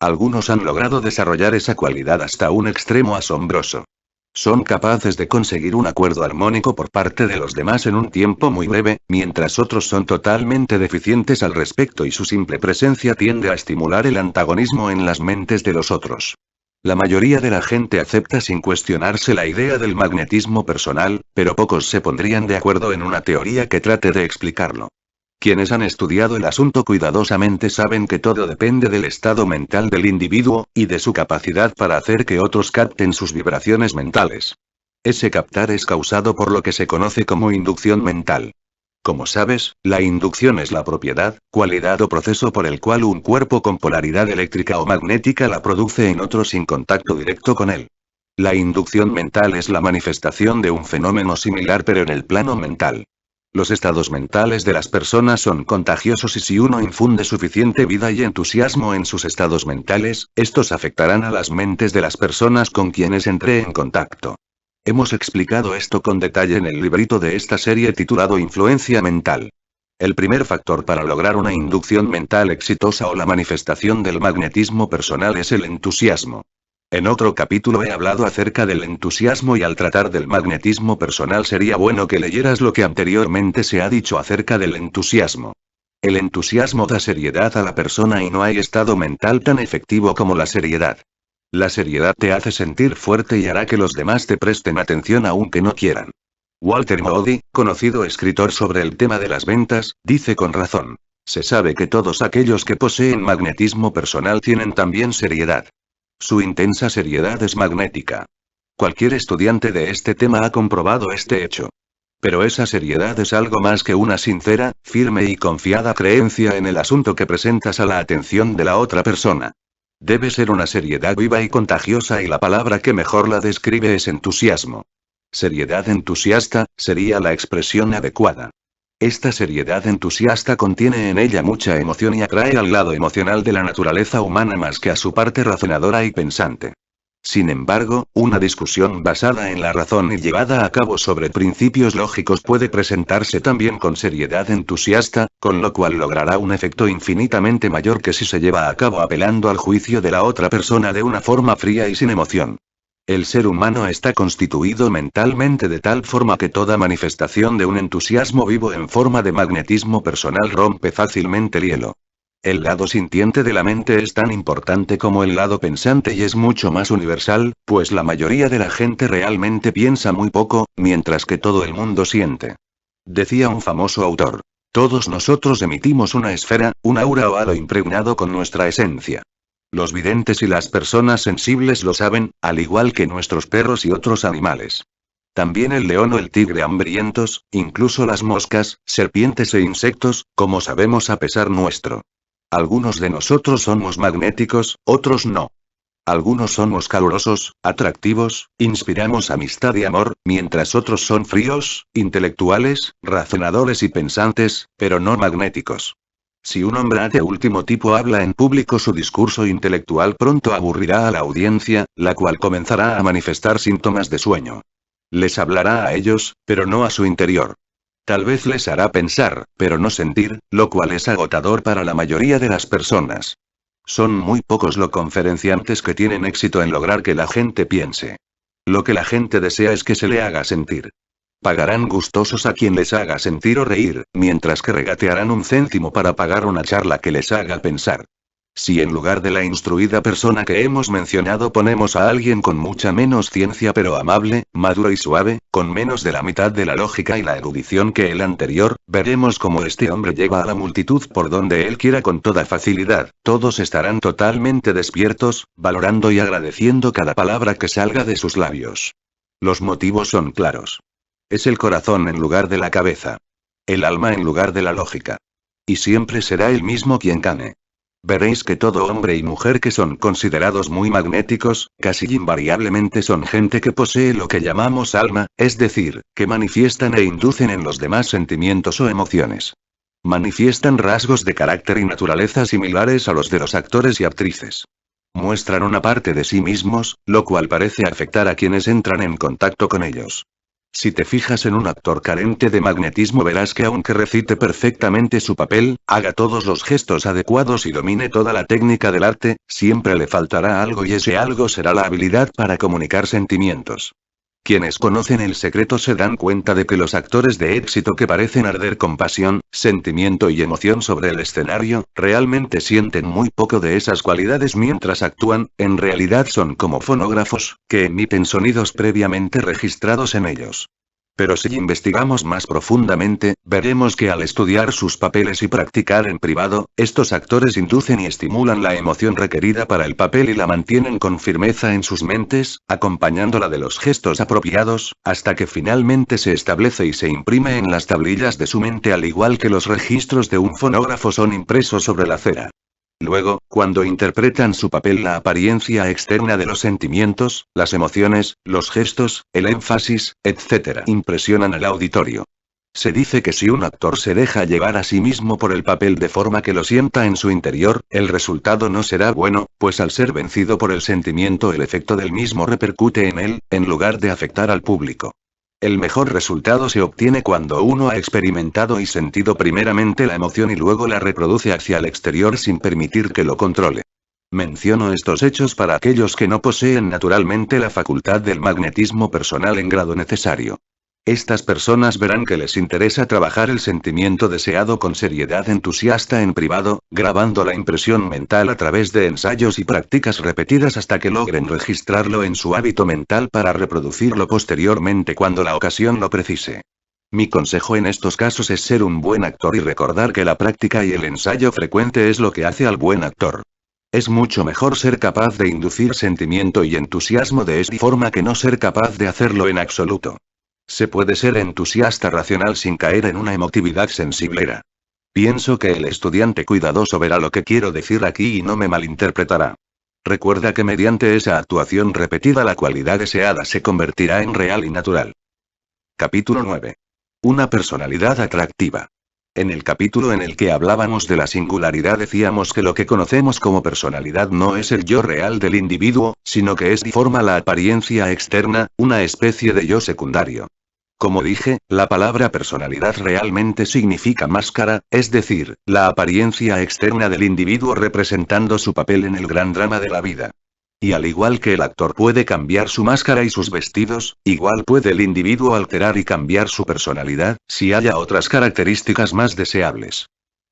Algunos han logrado desarrollar esa cualidad hasta un extremo asombroso. Son capaces de conseguir un acuerdo armónico por parte de los demás en un tiempo muy breve, mientras otros son totalmente deficientes al respecto y su simple presencia tiende a estimular el antagonismo en las mentes de los otros. La mayoría de la gente acepta sin cuestionarse la idea del magnetismo personal, pero pocos se pondrían de acuerdo en una teoría que trate de explicarlo. Quienes han estudiado el asunto cuidadosamente saben que todo depende del estado mental del individuo, y de su capacidad para hacer que otros capten sus vibraciones mentales. Ese captar es causado por lo que se conoce como inducción mental. Como sabes, la inducción es la propiedad, cualidad o proceso por el cual un cuerpo con polaridad eléctrica o magnética la produce en otro sin contacto directo con él. La inducción mental es la manifestación de un fenómeno similar pero en el plano mental. Los estados mentales de las personas son contagiosos y si uno infunde suficiente vida y entusiasmo en sus estados mentales, estos afectarán a las mentes de las personas con quienes entre en contacto. Hemos explicado esto con detalle en el librito de esta serie titulado Influencia mental. El primer factor para lograr una inducción mental exitosa o la manifestación del magnetismo personal es el entusiasmo. En otro capítulo he hablado acerca del entusiasmo y al tratar del magnetismo personal sería bueno que leyeras lo que anteriormente se ha dicho acerca del entusiasmo. El entusiasmo da seriedad a la persona y no hay estado mental tan efectivo como la seriedad. La seriedad te hace sentir fuerte y hará que los demás te presten atención aunque no quieran. Walter Moody, conocido escritor sobre el tema de las ventas, dice con razón: se sabe que todos aquellos que poseen magnetismo personal tienen también seriedad. Su intensa seriedad es magnética. Cualquier estudiante de este tema ha comprobado este hecho. Pero esa seriedad es algo más que una sincera, firme y confiada creencia en el asunto que presentas a la atención de la otra persona. Debe ser una seriedad viva y contagiosa y la palabra que mejor la describe es entusiasmo. Seriedad entusiasta, sería la expresión adecuada. Esta seriedad entusiasta contiene en ella mucha emoción y atrae al lado emocional de la naturaleza humana más que a su parte razonadora y pensante. Sin embargo, una discusión basada en la razón y llevada a cabo sobre principios lógicos puede presentarse también con seriedad entusiasta, con lo cual logrará un efecto infinitamente mayor que si se lleva a cabo apelando al juicio de la otra persona de una forma fría y sin emoción. El ser humano está constituido mentalmente de tal forma que toda manifestación de un entusiasmo vivo en forma de magnetismo personal rompe fácilmente el hielo. El lado sintiente de la mente es tan importante como el lado pensante y es mucho más universal, pues la mayoría de la gente realmente piensa muy poco, mientras que todo el mundo siente. Decía un famoso autor: todos nosotros emitimos una esfera, un aura o halo impregnado con nuestra esencia. Los videntes y las personas sensibles lo saben, al igual que nuestros perros y otros animales. También el león o el tigre hambrientos, incluso las moscas, serpientes e insectos, como sabemos a pesar nuestro. Algunos de nosotros somos magnéticos, otros no. Algunos somos calurosos, atractivos, inspiramos amistad y amor, mientras otros son fríos, intelectuales, razonadores y pensantes, pero no magnéticos. Si un hombre de último tipo habla en público, su discurso intelectual pronto aburrirá a la audiencia, la cual comenzará a manifestar síntomas de sueño. Les hablará a ellos, pero no a su interior. Tal vez les hará pensar, pero no sentir, lo cual es agotador para la mayoría de las personas. Son muy pocos los conferenciantes que tienen éxito en lograr que la gente piense. Lo que la gente desea es que se le haga sentir. Pagarán gustosos a quien les haga sentir o reír, mientras que regatearán un céntimo para pagar una charla que les haga pensar. Si en lugar de la instruida persona que hemos mencionado ponemos a alguien con mucha menos ciencia pero amable, maduro y suave, con menos de la mitad de la lógica y la erudición que el anterior, veremos cómo este hombre lleva a la multitud por donde él quiera con toda facilidad. Todos estarán totalmente despiertos, valorando y agradeciendo cada palabra que salga de sus labios. Los motivos son claros. Es el corazón en lugar de la cabeza. El alma en lugar de la lógica. Y siempre será el mismo quien gane. Veréis que todo hombre y mujer que son considerados muy magnéticos, casi invariablemente son gente que posee lo que llamamos alma, es decir, que manifiestan e inducen en los demás sentimientos o emociones. Manifiestan rasgos de carácter y naturaleza similares a los de los actores y actrices. Muestran una parte de sí mismos, lo cual parece afectar a quienes entran en contacto con ellos. Si te fijas en un actor carente de magnetismo verás que aunque recite perfectamente su papel, haga todos los gestos adecuados y domine toda la técnica del arte, siempre le faltará algo y ese algo será la habilidad para comunicar sentimientos. Quienes conocen el secreto se dan cuenta de que los actores de éxito que parecen arder con pasión, sentimiento y emoción sobre el escenario, realmente sienten muy poco de esas cualidades mientras actúan, en realidad son como fonógrafos, que emiten sonidos previamente registrados en ellos. Pero si investigamos más profundamente, veremos que al estudiar sus papeles y practicar en privado, estos actores inducen y estimulan la emoción requerida para el papel y la mantienen con firmeza en sus mentes, acompañándola de los gestos apropiados, hasta que finalmente se establece y se imprime en las tablillas de su mente al igual que los registros de un fonógrafo son impresos sobre la cera. Luego, cuando interpretan su papel, la apariencia externa de los sentimientos, las emociones, los gestos, el énfasis, etc., impresionan al auditorio. Se dice que si un actor se deja llevar a sí mismo por el papel de forma que lo sienta en su interior, el resultado no será bueno, pues al ser vencido por el sentimiento el efecto del mismo repercute en él, en lugar de afectar al público. El mejor resultado se obtiene cuando uno ha experimentado y sentido primeramente la emoción y luego la reproduce hacia el exterior sin permitir que lo controle. Menciono estos hechos para aquellos que no poseen naturalmente la facultad del magnetismo personal en grado necesario. Estas personas verán que les interesa trabajar el sentimiento deseado con seriedad entusiasta en privado, grabando la impresión mental a través de ensayos y prácticas repetidas hasta que logren registrarlo en su hábito mental para reproducirlo posteriormente cuando la ocasión lo precise. Mi consejo en estos casos es ser un buen actor y recordar que la práctica y el ensayo frecuente es lo que hace al buen actor. Es mucho mejor ser capaz de inducir sentimiento y entusiasmo de esta forma que no ser capaz de hacerlo en absoluto. Se puede ser entusiasta racional sin caer en una emotividad sensiblera. Pienso que el estudiante cuidadoso verá lo que quiero decir aquí y no me malinterpretará. Recuerda que mediante esa actuación repetida la cualidad deseada se convertirá en real y natural. Capítulo 9. Una personalidad atractiva. En el capítulo en el que hablábamos de la singularidad decíamos que lo que conocemos como personalidad no es el yo real del individuo, sino que forma la apariencia externa, una especie de yo secundario. Como dije, la palabra personalidad realmente significa máscara, es decir, la apariencia externa del individuo representando su papel en el gran drama de la vida. Y al igual que el actor puede cambiar su máscara y sus vestidos, igual puede el individuo alterar y cambiar su personalidad, si haya otras características más deseables.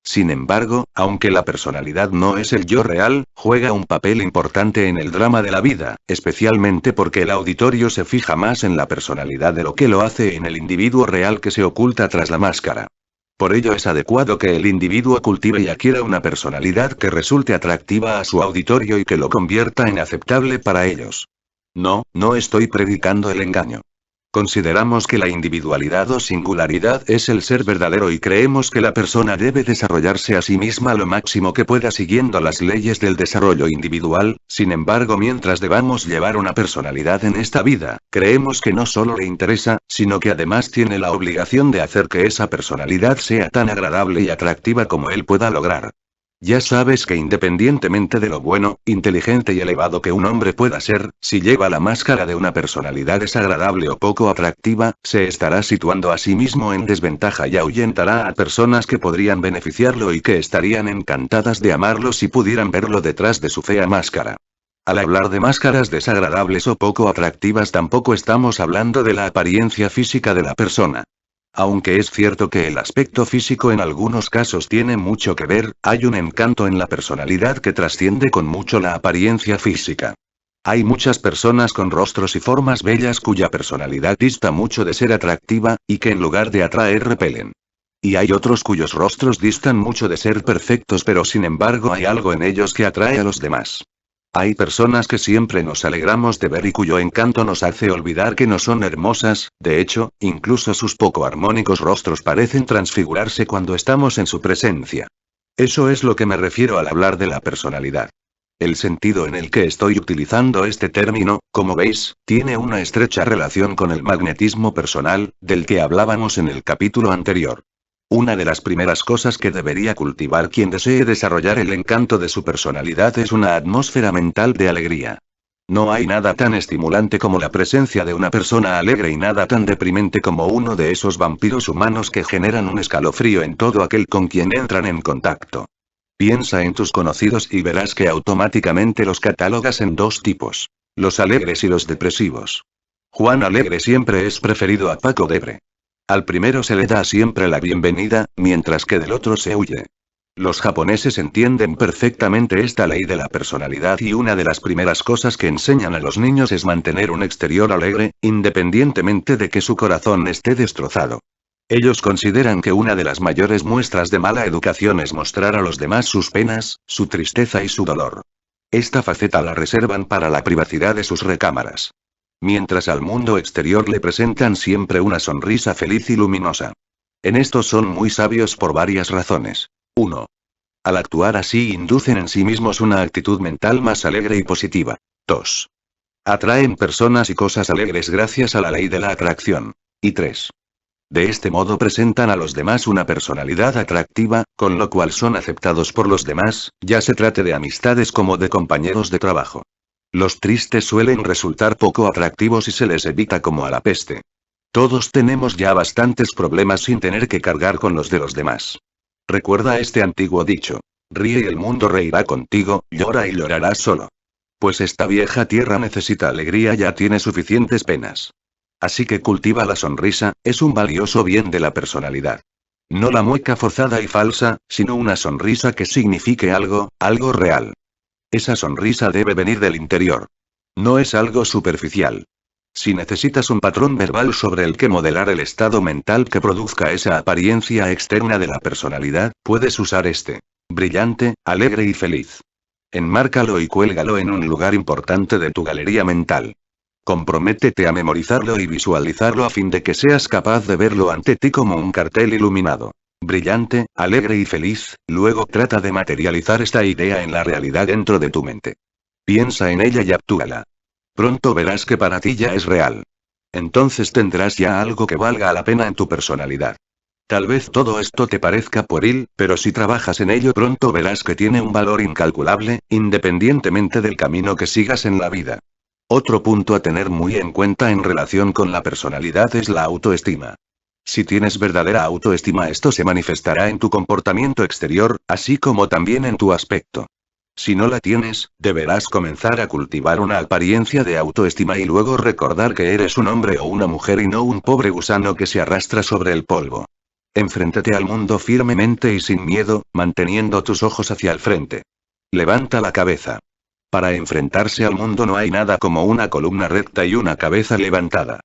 Sin embargo, aunque la personalidad no es el yo real, juega un papel importante en el drama de la vida, especialmente porque el auditorio se fija más en la personalidad de lo que lo hace en el individuo real que se oculta tras la máscara. Por ello es adecuado que el individuo cultive y adquiera una personalidad que resulte atractiva a su auditorio y que lo convierta en aceptable para ellos. No estoy predicando el engaño. Consideramos que la individualidad o singularidad es el ser verdadero y creemos que la persona debe desarrollarse a sí misma lo máximo que pueda siguiendo las leyes del desarrollo individual. Sin embargo, mientras debamos llevar una personalidad en esta vida, creemos que no solo le interesa, sino que además tiene la obligación de hacer que esa personalidad sea tan agradable y atractiva como él pueda lograr. Ya sabes que independientemente de lo bueno, inteligente y elevado que un hombre pueda ser, si lleva la máscara de una personalidad desagradable o poco atractiva, se estará situando a sí mismo en desventaja y ahuyentará a personas que podrían beneficiarlo y que estarían encantadas de amarlo si pudieran verlo detrás de su fea máscara. Al hablar de máscaras desagradables o poco atractivas tampoco estamos hablando de la apariencia física de la persona. Aunque es cierto que el aspecto físico en algunos casos tiene mucho que ver, hay un encanto en la personalidad que trasciende con mucho la apariencia física. Hay muchas personas con rostros y formas bellas cuya personalidad dista mucho de ser atractiva, y que en lugar de atraer repelen. Y hay otros cuyos rostros distan mucho de ser perfectos pero sin embargo hay algo en ellos que atrae a los demás. Hay personas que siempre nos alegramos de ver y cuyo encanto nos hace olvidar que no son hermosas, de hecho, incluso sus poco armónicos rostros parecen transfigurarse cuando estamos en su presencia. Eso es lo que me refiero al hablar de la personalidad. El sentido en el que estoy utilizando este término, como veis, tiene una estrecha relación con el magnetismo personal, del que hablábamos en el capítulo anterior. Una de las primeras cosas que debería cultivar quien desee desarrollar el encanto de su personalidad es una atmósfera mental de alegría. No hay nada tan estimulante como la presencia de una persona alegre y nada tan deprimente como uno de esos vampiros humanos que generan un escalofrío en todo aquel con quien entran en contacto. Piensa en tus conocidos y verás que automáticamente los catalogas en dos tipos: los alegres y los depresivos. Juan Alegre siempre es preferido a Paco Debre. Al primero se le da siempre la bienvenida, mientras que del otro se huye. Los japoneses entienden perfectamente esta ley de la personalidad y una de las primeras cosas que enseñan a los niños es mantener un exterior alegre, independientemente de que su corazón esté destrozado. Ellos consideran que una de las mayores muestras de mala educación es mostrar a los demás sus penas, su tristeza y su dolor. Esta faceta la reservan para la privacidad de sus recámaras. Mientras al mundo exterior le presentan siempre una sonrisa feliz y luminosa. En esto son muy sabios por varias razones. 1. Al actuar así inducen en sí mismos una actitud mental más alegre y positiva. 2. Atraen personas y cosas alegres gracias a la ley de la atracción. Y 3. De este modo presentan a los demás una personalidad atractiva, con lo cual son aceptados por los demás, ya se trate de amistades como de compañeros de trabajo. Los tristes suelen resultar poco atractivos y se les evita como a la peste. Todos tenemos ya bastantes problemas sin tener que cargar con los de los demás. Recuerda este antiguo dicho: ríe y el mundo reirá contigo, llora y llorarás solo. Pues esta vieja tierra necesita alegría, ya tiene suficientes penas. Así que cultiva la sonrisa, es un valioso bien de la personalidad. No la mueca forzada y falsa, sino una sonrisa que signifique algo real. Esa sonrisa debe venir del interior. No es algo superficial. Si necesitas un patrón verbal sobre el que modelar el estado mental que produzca esa apariencia externa de la personalidad, puedes usar este: brillante, alegre y feliz. Enmárcalo y cuélgalo en un lugar importante de tu galería mental. Comprométete a memorizarlo y visualizarlo a fin de que seas capaz de verlo ante ti como un cartel iluminado. Brillante, alegre y feliz, luego trata de materializar esta idea en la realidad dentro de tu mente. Piensa en ella y actúala. Pronto verás que para ti ya es real. Entonces tendrás ya algo que valga la pena en tu personalidad. Tal vez todo esto te parezca pueril, pero si trabajas en ello pronto verás que tiene un valor incalculable, independientemente del camino que sigas en la vida. Otro punto a tener muy en cuenta en relación con la personalidad es la autoestima. Si tienes verdadera autoestima, esto se manifestará en tu comportamiento exterior, así como también en tu aspecto. Si no la tienes, deberás comenzar a cultivar una apariencia de autoestima y luego recordar que eres un hombre o una mujer y no un pobre gusano que se arrastra sobre el polvo. Enfréntate al mundo firmemente y sin miedo, manteniendo tus ojos hacia el frente. Levanta la cabeza. Para enfrentarse al mundo no hay nada como una columna recta y una cabeza levantada.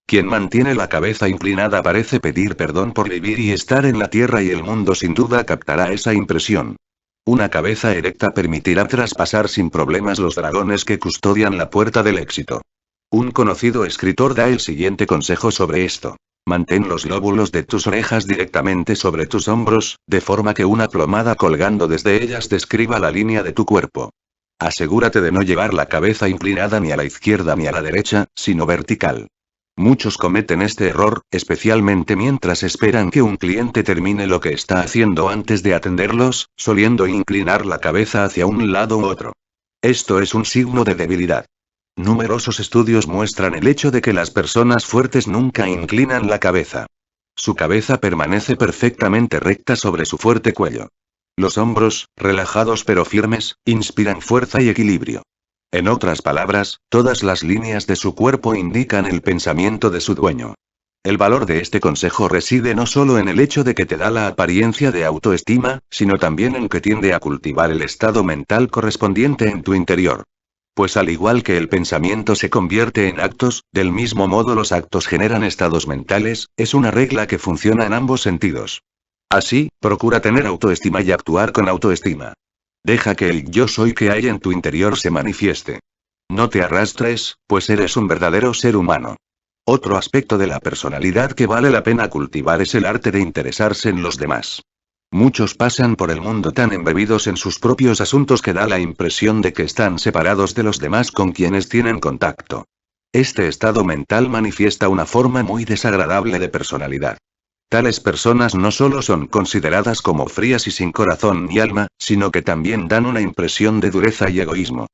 Quien mantiene la cabeza inclinada parece pedir perdón por vivir y estar en la tierra, y el mundo sin duda captará esa impresión. Una cabeza erecta permitirá traspasar sin problemas los dragones que custodian la puerta del éxito. Un conocido escritor da el siguiente consejo sobre esto. Mantén los lóbulos de tus orejas directamente sobre tus hombros, de forma que una plomada colgando desde ellas describa la línea de tu cuerpo. Asegúrate de no llevar la cabeza inclinada ni a la izquierda ni a la derecha, sino vertical. Muchos cometen este error, especialmente mientras esperan que un cliente termine lo que está haciendo antes de atenderlos, soliendo inclinar la cabeza hacia un lado u otro. Esto es un signo de debilidad. Numerosos estudios muestran el hecho de que las personas fuertes nunca inclinan la cabeza. Su cabeza permanece perfectamente recta sobre su fuerte cuello. Los hombros, relajados pero firmes, inspiran fuerza y equilibrio. En otras palabras, todas las líneas de su cuerpo indican el pensamiento de su dueño. El valor de este consejo reside no solo en el hecho de que te da la apariencia de autoestima, sino también en que tiende a cultivar el estado mental correspondiente en tu interior. Pues al igual que el pensamiento se convierte en actos, del mismo modo los actos generan estados mentales, es una regla que funciona en ambos sentidos. Así, procura tener autoestima y actuar con autoestima. Deja que el yo soy que hay en tu interior se manifieste. No te arrastres, pues eres un verdadero ser humano. Otro aspecto de la personalidad que vale la pena cultivar es el arte de interesarse en los demás. Muchos pasan por el mundo tan embebidos en sus propios asuntos que da la impresión de que están separados de los demás con quienes tienen contacto. Este estado mental manifiesta una forma muy desagradable de personalidad. Tales personas no solo son consideradas como frías y sin corazón ni alma, sino que también dan una impresión de dureza y egoísmo.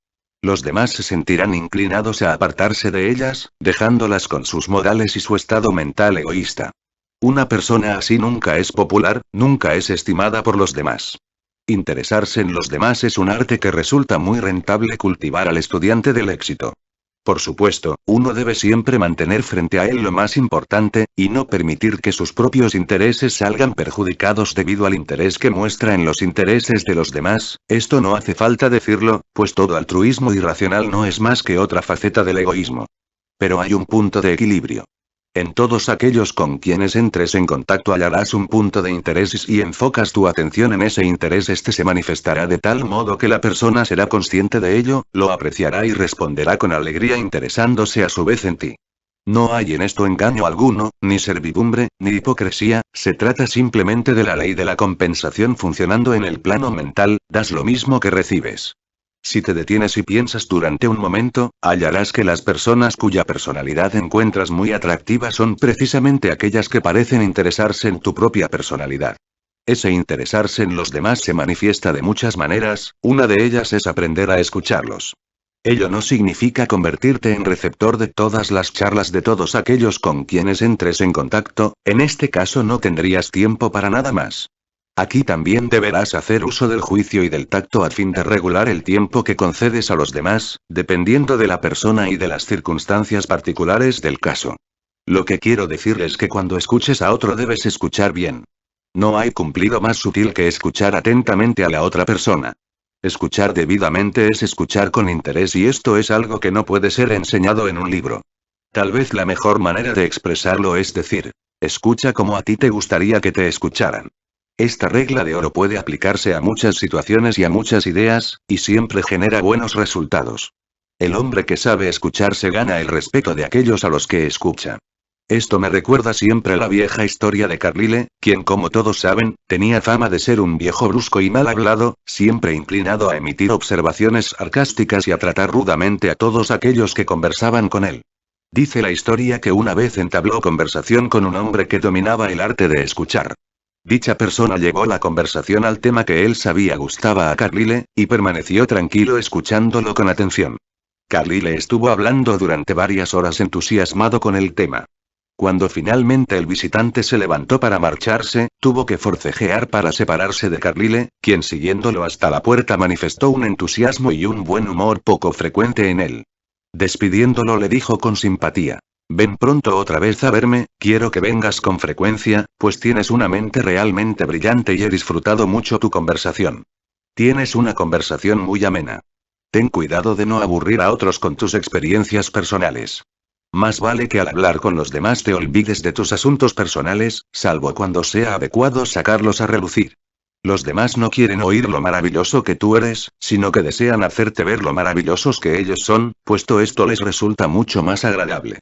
Los demás se sentirán inclinados a apartarse de ellas, dejándolas con sus modales y su estado mental egoísta. Una persona así nunca es popular, nunca es estimada por los demás. Interesarse en los demás es un arte que resulta muy rentable cultivar al estudiante del éxito. Por supuesto, uno debe siempre mantener frente a él lo más importante, y no permitir que sus propios intereses salgan perjudicados debido al interés que muestra en los intereses de los demás. Esto no hace falta decirlo, pues todo altruismo irracional no es más que otra faceta del egoísmo. Pero hay un punto de equilibrio. En todos aquellos con quienes entres en contacto hallarás un punto de interés, y si enfocas tu atención en ese interés, este se manifestará de tal modo que la persona será consciente de ello, lo apreciará y responderá con alegría interesándose a su vez en ti. No hay en esto engaño alguno, ni servidumbre, ni hipocresía, se trata simplemente de la ley de la compensación funcionando en el plano mental, das lo mismo que recibes. Si te detienes y piensas durante un momento, hallarás que las personas cuya personalidad encuentras muy atractiva son precisamente aquellas que parecen interesarse en tu propia personalidad. Ese interesarse en los demás se manifiesta de muchas maneras, una de ellas es aprender a escucharlos. Ello no significa convertirte en receptor de todas las charlas de todos aquellos con quienes entres en contacto, en este caso no tendrías tiempo para nada más. Aquí también deberás hacer uso del juicio y del tacto a fin de regular el tiempo que concedes a los demás, dependiendo de la persona y de las circunstancias particulares del caso. Lo que quiero decir es que cuando escuches a otro debes escuchar bien. No hay cumplido más sutil que escuchar atentamente a la otra persona. Escuchar debidamente es escuchar con interés, y esto es algo que no puede ser enseñado en un libro. Tal vez la mejor manera de expresarlo es decir, escucha como a ti te gustaría que te escucharan. Esta regla de oro puede aplicarse a muchas situaciones y a muchas ideas, y siempre genera buenos resultados. El hombre que sabe escuchar se gana el respeto de aquellos a los que escucha. Esto me recuerda siempre a la vieja historia de Carlyle, quien como todos saben, tenía fama de ser un viejo brusco y mal hablado, siempre inclinado a emitir observaciones sarcásticas y a tratar rudamente a todos aquellos que conversaban con él. Dice la historia que una vez entabló conversación con un hombre que dominaba el arte de escuchar. Dicha persona llevó la conversación al tema que él sabía gustaba a Carlyle, y permaneció tranquilo escuchándolo con atención. Carlyle estuvo hablando durante varias horas entusiasmado con el tema. Cuando finalmente el visitante se levantó para marcharse, tuvo que forcejear para separarse de Carlyle, quien siguiéndolo hasta la puerta manifestó un entusiasmo y un buen humor poco frecuente en él. Despidiéndolo le dijo con simpatía: «Ven pronto otra vez a verme, quiero que vengas con frecuencia, pues tienes una mente realmente brillante y he disfrutado mucho tu conversación. Tienes una conversación muy amena. Ten cuidado de no aburrir a otros con tus experiencias personales. Más vale que al hablar con los demás te olvides de tus asuntos personales, salvo cuando sea adecuado sacarlos a relucir. Los demás no quieren oír lo maravilloso que tú eres, sino que desean hacerte ver lo maravillosos que ellos son, puesto esto les resulta mucho más agradable.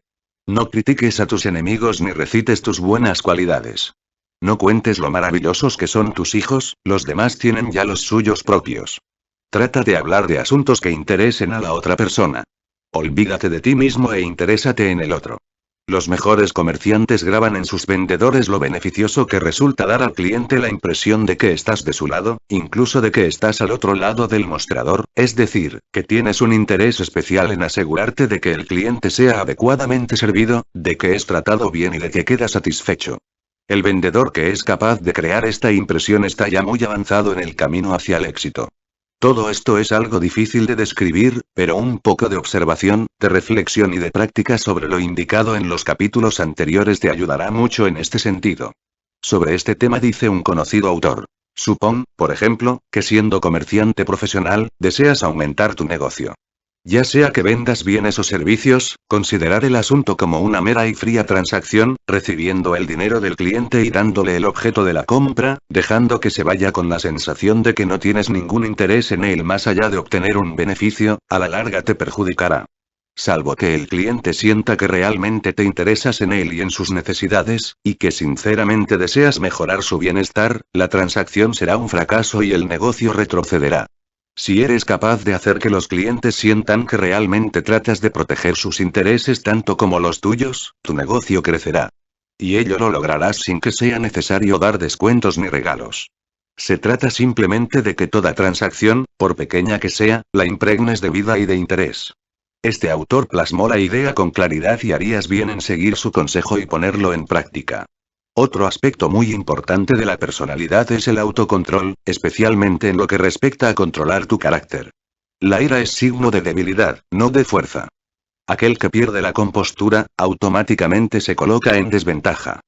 No critiques a tus enemigos ni recites tus buenas cualidades. No cuentes lo maravillosos que son tus hijos, los demás tienen ya los suyos propios. Trata de hablar de asuntos que interesen a la otra persona. Olvídate de ti mismo e interésate en el otro. Los mejores comerciantes graban en sus vendedores lo beneficioso que resulta dar al cliente la impresión de que estás de su lado, incluso de que estás al otro lado del mostrador, es decir, que tienes un interés especial en asegurarte de que el cliente sea adecuadamente servido, de que es tratado bien y de que queda satisfecho. El vendedor que es capaz de crear esta impresión está ya muy avanzado en el camino hacia el éxito. Todo esto es algo difícil de describir, pero un poco de observación, de reflexión y de práctica sobre lo indicado en los capítulos anteriores te ayudará mucho en este sentido. Sobre este tema dice un conocido autor: supón, por ejemplo, que siendo comerciante profesional, deseas aumentar tu negocio. Ya sea que vendas bienes o servicios, considerar el asunto como una mera y fría transacción, recibiendo el dinero del cliente y dándole el objeto de la compra, dejando que se vaya con la sensación de que no tienes ningún interés en él más allá de obtener un beneficio, a la larga te perjudicará. Salvo que el cliente sienta que realmente te interesas en él y en sus necesidades, y que sinceramente deseas mejorar su bienestar, la transacción será un fracaso y el negocio retrocederá. Si eres capaz de hacer que los clientes sientan que realmente tratas de proteger sus intereses tanto como los tuyos, tu negocio crecerá. Y ello lo lograrás sin que sea necesario dar descuentos ni regalos. Se trata simplemente de que toda transacción, por pequeña que sea, la impregnes de vida y de interés. Este autor plasmó la idea con claridad y harías bien en seguir su consejo y ponerlo en práctica. Otro aspecto muy importante de la personalidad es el autocontrol, especialmente en lo que respecta a controlar tu carácter. La ira es signo de debilidad, no de fuerza. Aquel que pierde la compostura, automáticamente se coloca en desventaja.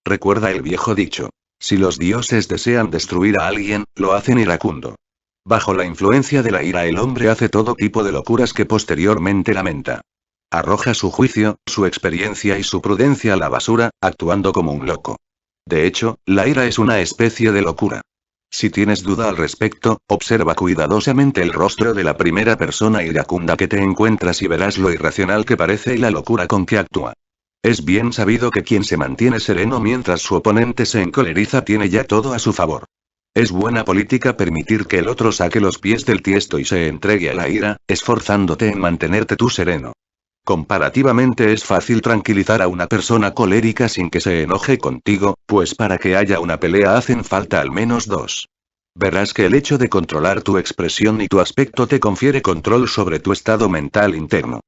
Recuerda el viejo dicho: si los dioses desean destruir a alguien, lo hacen iracundo. Bajo la influencia de la ira el hombre hace todo tipo de locuras que posteriormente lamenta. Arroja su juicio, su experiencia y su prudencia a la basura, actuando como un loco. De hecho, la ira es una especie de locura. Si tienes duda al respecto, observa cuidadosamente el rostro de la primera persona iracunda que te encuentras y verás lo irracional que parece y la locura con que actúa. Es bien sabido que quien se mantiene sereno mientras su oponente se encoleriza tiene ya todo a su favor. Es buena política permitir que el otro saque los pies del tiesto y se entregue a la ira, esforzándote en mantenerte tú sereno. Comparativamente es fácil tranquilizar a una persona colérica sin que se enoje contigo, pues para que haya una pelea hacen falta al menos dos. Verás que el hecho de controlar tu expresión y tu aspecto te confiere control sobre tu estado mental interno.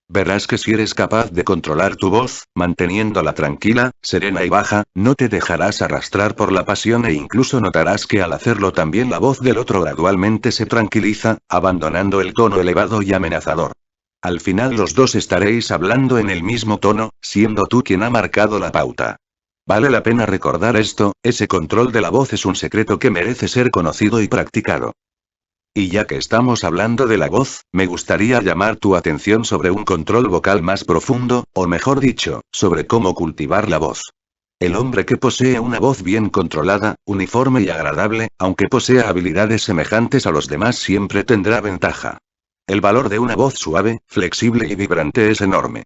Verás que si eres capaz de controlar tu voz, manteniéndola tranquila, serena y baja, no te dejarás arrastrar por la pasión e incluso notarás que al hacerlo también la voz del otro gradualmente se tranquiliza, abandonando el tono elevado y amenazador. Al final los dos estaréis hablando en el mismo tono, siendo tú quien ha marcado la pauta. Vale la pena recordar esto, ese control de la voz es un secreto que merece ser conocido y practicado. Y ya que estamos hablando de la voz, me gustaría llamar tu atención sobre un control vocal más profundo, o mejor dicho, sobre cómo cultivar la voz. El hombre que posee una voz bien controlada, uniforme y agradable, aunque posea habilidades semejantes a los demás siempre tendrá ventaja. El valor de una voz suave, flexible y vibrante es enorme.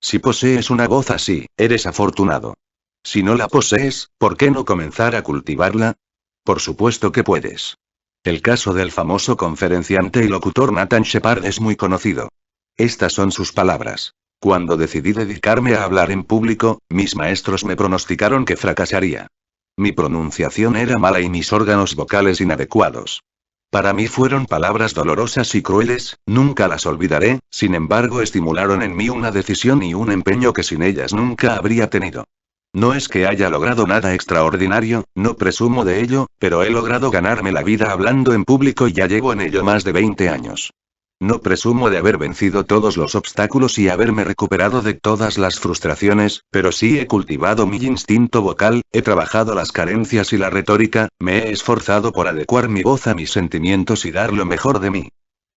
Si posees una voz así, eres afortunado. Si no la posees, ¿por qué no comenzar a cultivarla? Por supuesto que puedes. El caso del famoso conferenciante y locutor Nathan Shepard es muy conocido. Estas son sus palabras. Cuando decidí dedicarme a hablar en público, mis maestros me pronosticaron que fracasaría. Mi pronunciación era mala y mis órganos vocales inadecuados. Para mí fueron palabras dolorosas y crueles, nunca las olvidaré, sin embargo estimularon en mí una decisión y un empeño que sin ellas nunca habría tenido. No es que haya logrado nada extraordinario, no presumo de ello, pero he logrado ganarme la vida hablando en público y ya llevo en ello más de 20 años. No presumo de haber vencido todos los obstáculos y haberme recuperado de todas las frustraciones, pero sí he cultivado mi instinto vocal, he trabajado las carencias y la retórica, me he esforzado por adecuar mi voz a mis sentimientos y dar lo mejor de mí.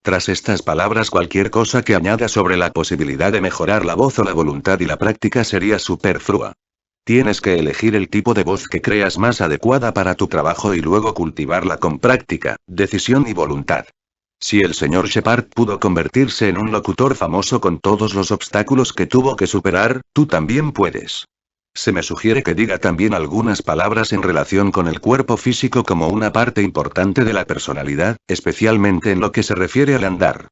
Tras estas palabras, cualquier cosa que añada sobre la posibilidad de mejorar la voz o la voluntad y la práctica sería superflua. Tienes que elegir el tipo de voz que creas más adecuada para tu trabajo y luego cultivarla con práctica, decisión y voluntad. Si el señor Shepard pudo convertirse en un locutor famoso con todos los obstáculos que tuvo que superar, tú también puedes. Se me sugiere que diga también algunas palabras en relación con el cuerpo físico como una parte importante de la personalidad, especialmente en lo que se refiere al andar.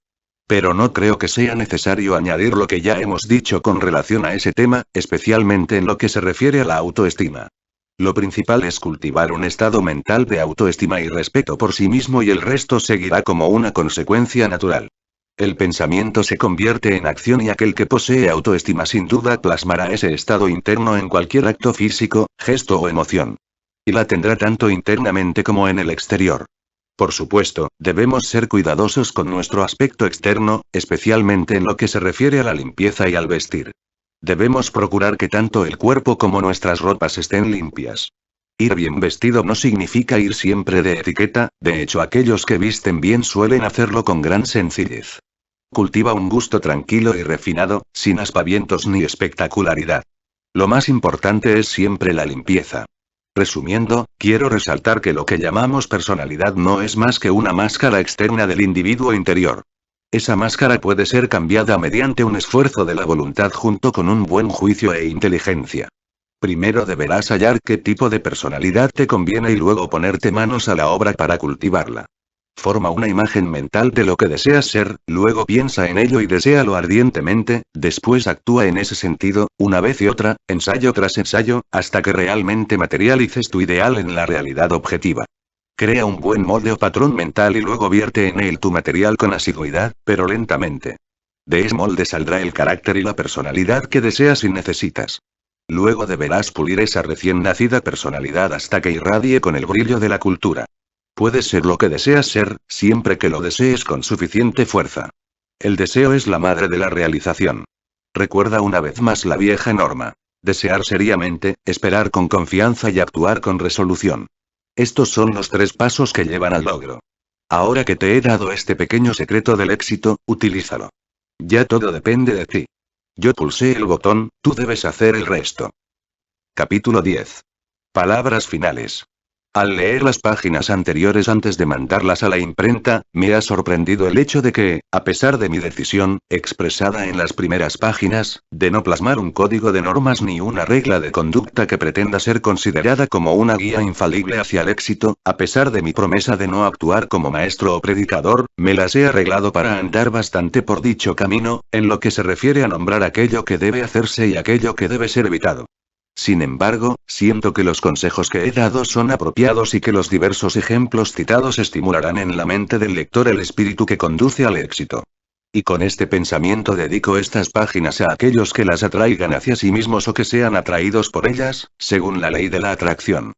Pero no creo que sea necesario añadir lo que ya hemos dicho con relación a ese tema, especialmente en lo que se refiere a la autoestima. Lo principal es cultivar un estado mental de autoestima y respeto por sí mismo y el resto seguirá como una consecuencia natural. El pensamiento se convierte en acción y aquel que posee autoestima sin duda plasmará ese estado interno en cualquier acto físico, gesto o emoción. Y la tendrá tanto internamente como en el exterior. Por supuesto, debemos ser cuidadosos con nuestro aspecto externo, especialmente en lo que se refiere a la limpieza y al vestir. Debemos procurar que tanto el cuerpo como nuestras ropas estén limpias. Ir bien vestido no significa ir siempre de etiqueta, de hecho aquellos que visten bien suelen hacerlo con gran sencillez. Cultiva un gusto tranquilo y refinado, sin aspavientos ni espectacularidad. Lo más importante es siempre la limpieza. Resumiendo, quiero resaltar que lo que llamamos personalidad no es más que una máscara externa del individuo interior. Esa máscara puede ser cambiada mediante un esfuerzo de la voluntad junto con un buen juicio e inteligencia. Primero deberás hallar qué tipo de personalidad te conviene y luego ponerte manos a la obra para cultivarla. Forma una imagen mental de lo que deseas ser, luego piensa en ello y deséalo ardientemente, después actúa en ese sentido, una vez y otra, ensayo tras ensayo, hasta que realmente materialices tu ideal en la realidad objetiva. Crea un buen molde o patrón mental y luego vierte en él tu material con asiduidad, pero lentamente. De ese molde saldrá el carácter y la personalidad que deseas y necesitas. Luego deberás pulir esa recién nacida personalidad hasta que irradie con el brillo de la cultura. Puedes ser lo que deseas ser, siempre que lo desees con suficiente fuerza. El deseo es la madre de la realización. Recuerda una vez más la vieja norma. Desear seriamente, esperar con confianza y actuar con resolución. Estos son los 3 pasos que llevan al logro. Ahora que te he dado este pequeño secreto del éxito, utilízalo. Ya todo depende de ti. Yo pulsé el botón, tú debes hacer el resto. Capítulo 10. Palabras finales. Al leer las páginas anteriores antes de mandarlas a la imprenta, me ha sorprendido el hecho de que, a pesar de mi decisión, expresada en las primeras páginas, de no plasmar un código de normas ni una regla de conducta que pretenda ser considerada como una guía infalible hacia el éxito, a pesar de mi promesa de no actuar como maestro o predicador, me las he arreglado para andar bastante por dicho camino, en lo que se refiere a nombrar aquello que debe hacerse y aquello que debe ser evitado. Sin embargo, siento que los consejos que he dado son apropiados y que los diversos ejemplos citados estimularán en la mente del lector el espíritu que conduce al éxito. Y con este pensamiento dedico estas páginas a aquellos que las atraigan hacia sí mismos o que sean atraídos por ellas, según la ley de la atracción.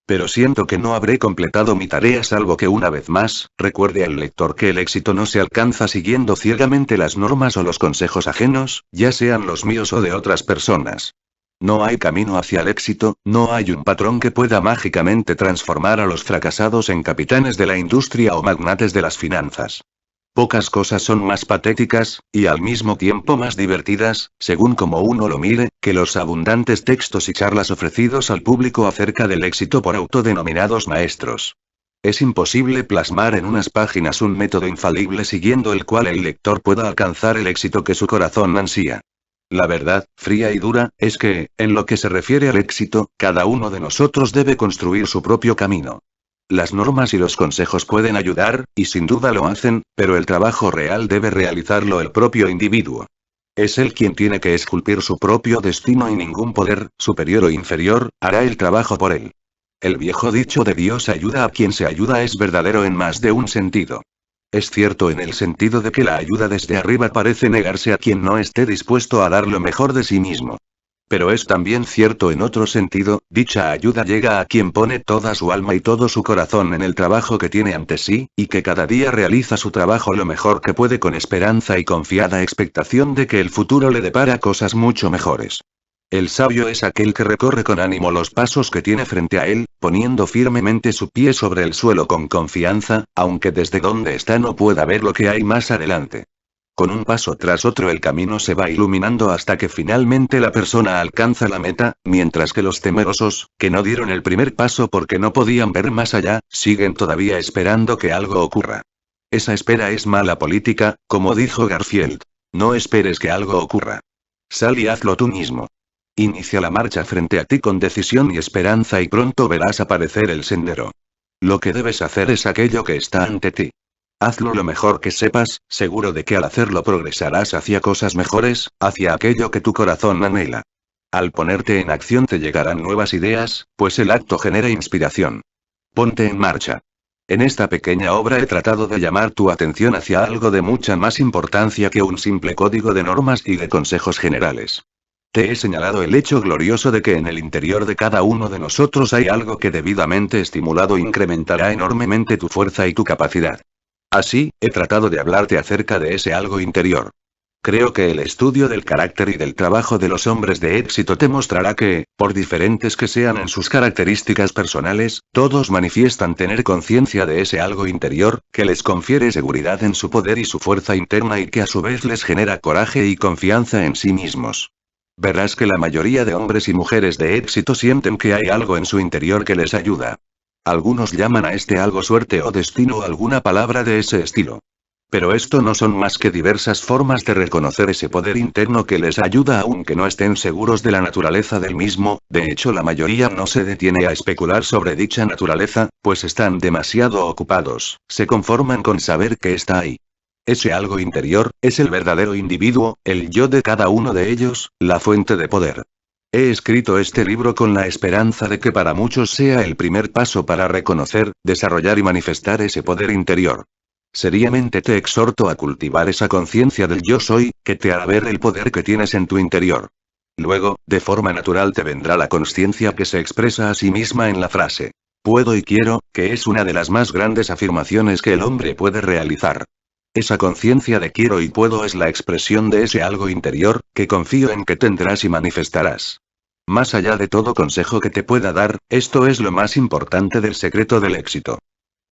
Pero siento que no habré completado mi tarea salvo que una vez más, recuerde al lector que el éxito no se alcanza siguiendo ciegamente las normas o los consejos ajenos, ya sean los míos o de otras personas. No hay camino hacia el éxito, no hay un patrón que pueda mágicamente transformar a los fracasados en capitanes de la industria o magnates de las finanzas. Pocas cosas son más patéticas, y al mismo tiempo más divertidas, según como uno lo mire, que los abundantes textos y charlas ofrecidos al público acerca del éxito por autodenominados maestros. Es imposible plasmar en unas páginas un método infalible siguiendo el cual el lector pueda alcanzar el éxito que su corazón ansía. La verdad, fría y dura, es que, en lo que se refiere al éxito, cada uno de nosotros debe construir su propio camino. Las normas y los consejos pueden ayudar, y sin duda lo hacen, pero el trabajo real debe realizarlo el propio individuo. Es él quien tiene que esculpir su propio destino y ningún poder, superior o inferior, hará el trabajo por él. El viejo dicho de Dios ayuda a quien se ayuda es verdadero en más de un sentido. Es cierto en el sentido de que la ayuda desde arriba parece negarse a quien no esté dispuesto a dar lo mejor de sí mismo. Pero es también cierto en otro sentido, dicha ayuda llega a quien pone toda su alma y todo su corazón en el trabajo que tiene ante sí, y que cada día realiza su trabajo lo mejor que puede con esperanza y confiada expectación de que el futuro le depara cosas mucho mejores. El sabio es aquel que recorre con ánimo los pasos que tiene frente a él, poniendo firmemente su pie sobre el suelo con confianza, aunque desde donde está no pueda ver lo que hay más adelante. Con un paso tras otro el camino se va iluminando hasta que finalmente la persona alcanza la meta, mientras que los temerosos, que no dieron el primer paso porque no podían ver más allá, siguen todavía esperando que algo ocurra. Esa espera es mala política, como dijo Garfield. No esperes que algo ocurra. Sal y hazlo tú mismo. Inicia la marcha frente a ti con decisión y esperanza y pronto verás aparecer el sendero. Lo que debes hacer es aquello que está ante ti. Hazlo lo mejor que sepas, seguro de que al hacerlo progresarás hacia cosas mejores, hacia aquello que tu corazón anhela. Al ponerte en acción te llegarán nuevas ideas, pues el acto genera inspiración. Ponte en marcha. En esta pequeña obra he tratado de llamar tu atención hacia algo de mucha más importancia que un simple código de normas y de consejos generales. Te he señalado el hecho glorioso de que en el interior de cada uno de nosotros hay algo que debidamente estimulado incrementará enormemente tu fuerza y tu capacidad. Así, he tratado de hablarte acerca de ese algo interior. Creo que el estudio del carácter y del trabajo de los hombres de éxito te mostrará que, por diferentes que sean en sus características personales, todos manifiestan tener conciencia de ese algo interior, que les confiere seguridad en su poder y su fuerza interna y que a su vez les genera coraje y confianza en sí mismos. Verás que la mayoría de hombres y mujeres de éxito sienten que hay algo en su interior que les ayuda. Algunos llaman a este algo suerte o destino o alguna palabra de ese estilo. Pero esto no son más que diversas formas de reconocer ese poder interno que les ayuda aunque no estén seguros de la naturaleza del mismo. De hecho, la mayoría no se detiene a especular sobre dicha naturaleza, pues están demasiado ocupados, se conforman con saber que está ahí. Ese algo interior, es el verdadero individuo, el yo de cada uno de ellos, la fuente de poder. He escrito este libro con la esperanza de que para muchos sea el primer paso para reconocer, desarrollar y manifestar ese poder interior. Seriamente te exhorto a cultivar esa conciencia del yo soy, que te hará ver el poder que tienes en tu interior. Luego, de forma natural te vendrá la consciencia que se expresa a sí misma en la frase, puedo y quiero, que es una de las más grandes afirmaciones que el hombre puede realizar. Esa conciencia de quiero y puedo es la expresión de ese algo interior, que confío en que tendrás y manifestarás. Más allá de todo consejo que te pueda dar, esto es lo más importante del secreto del éxito.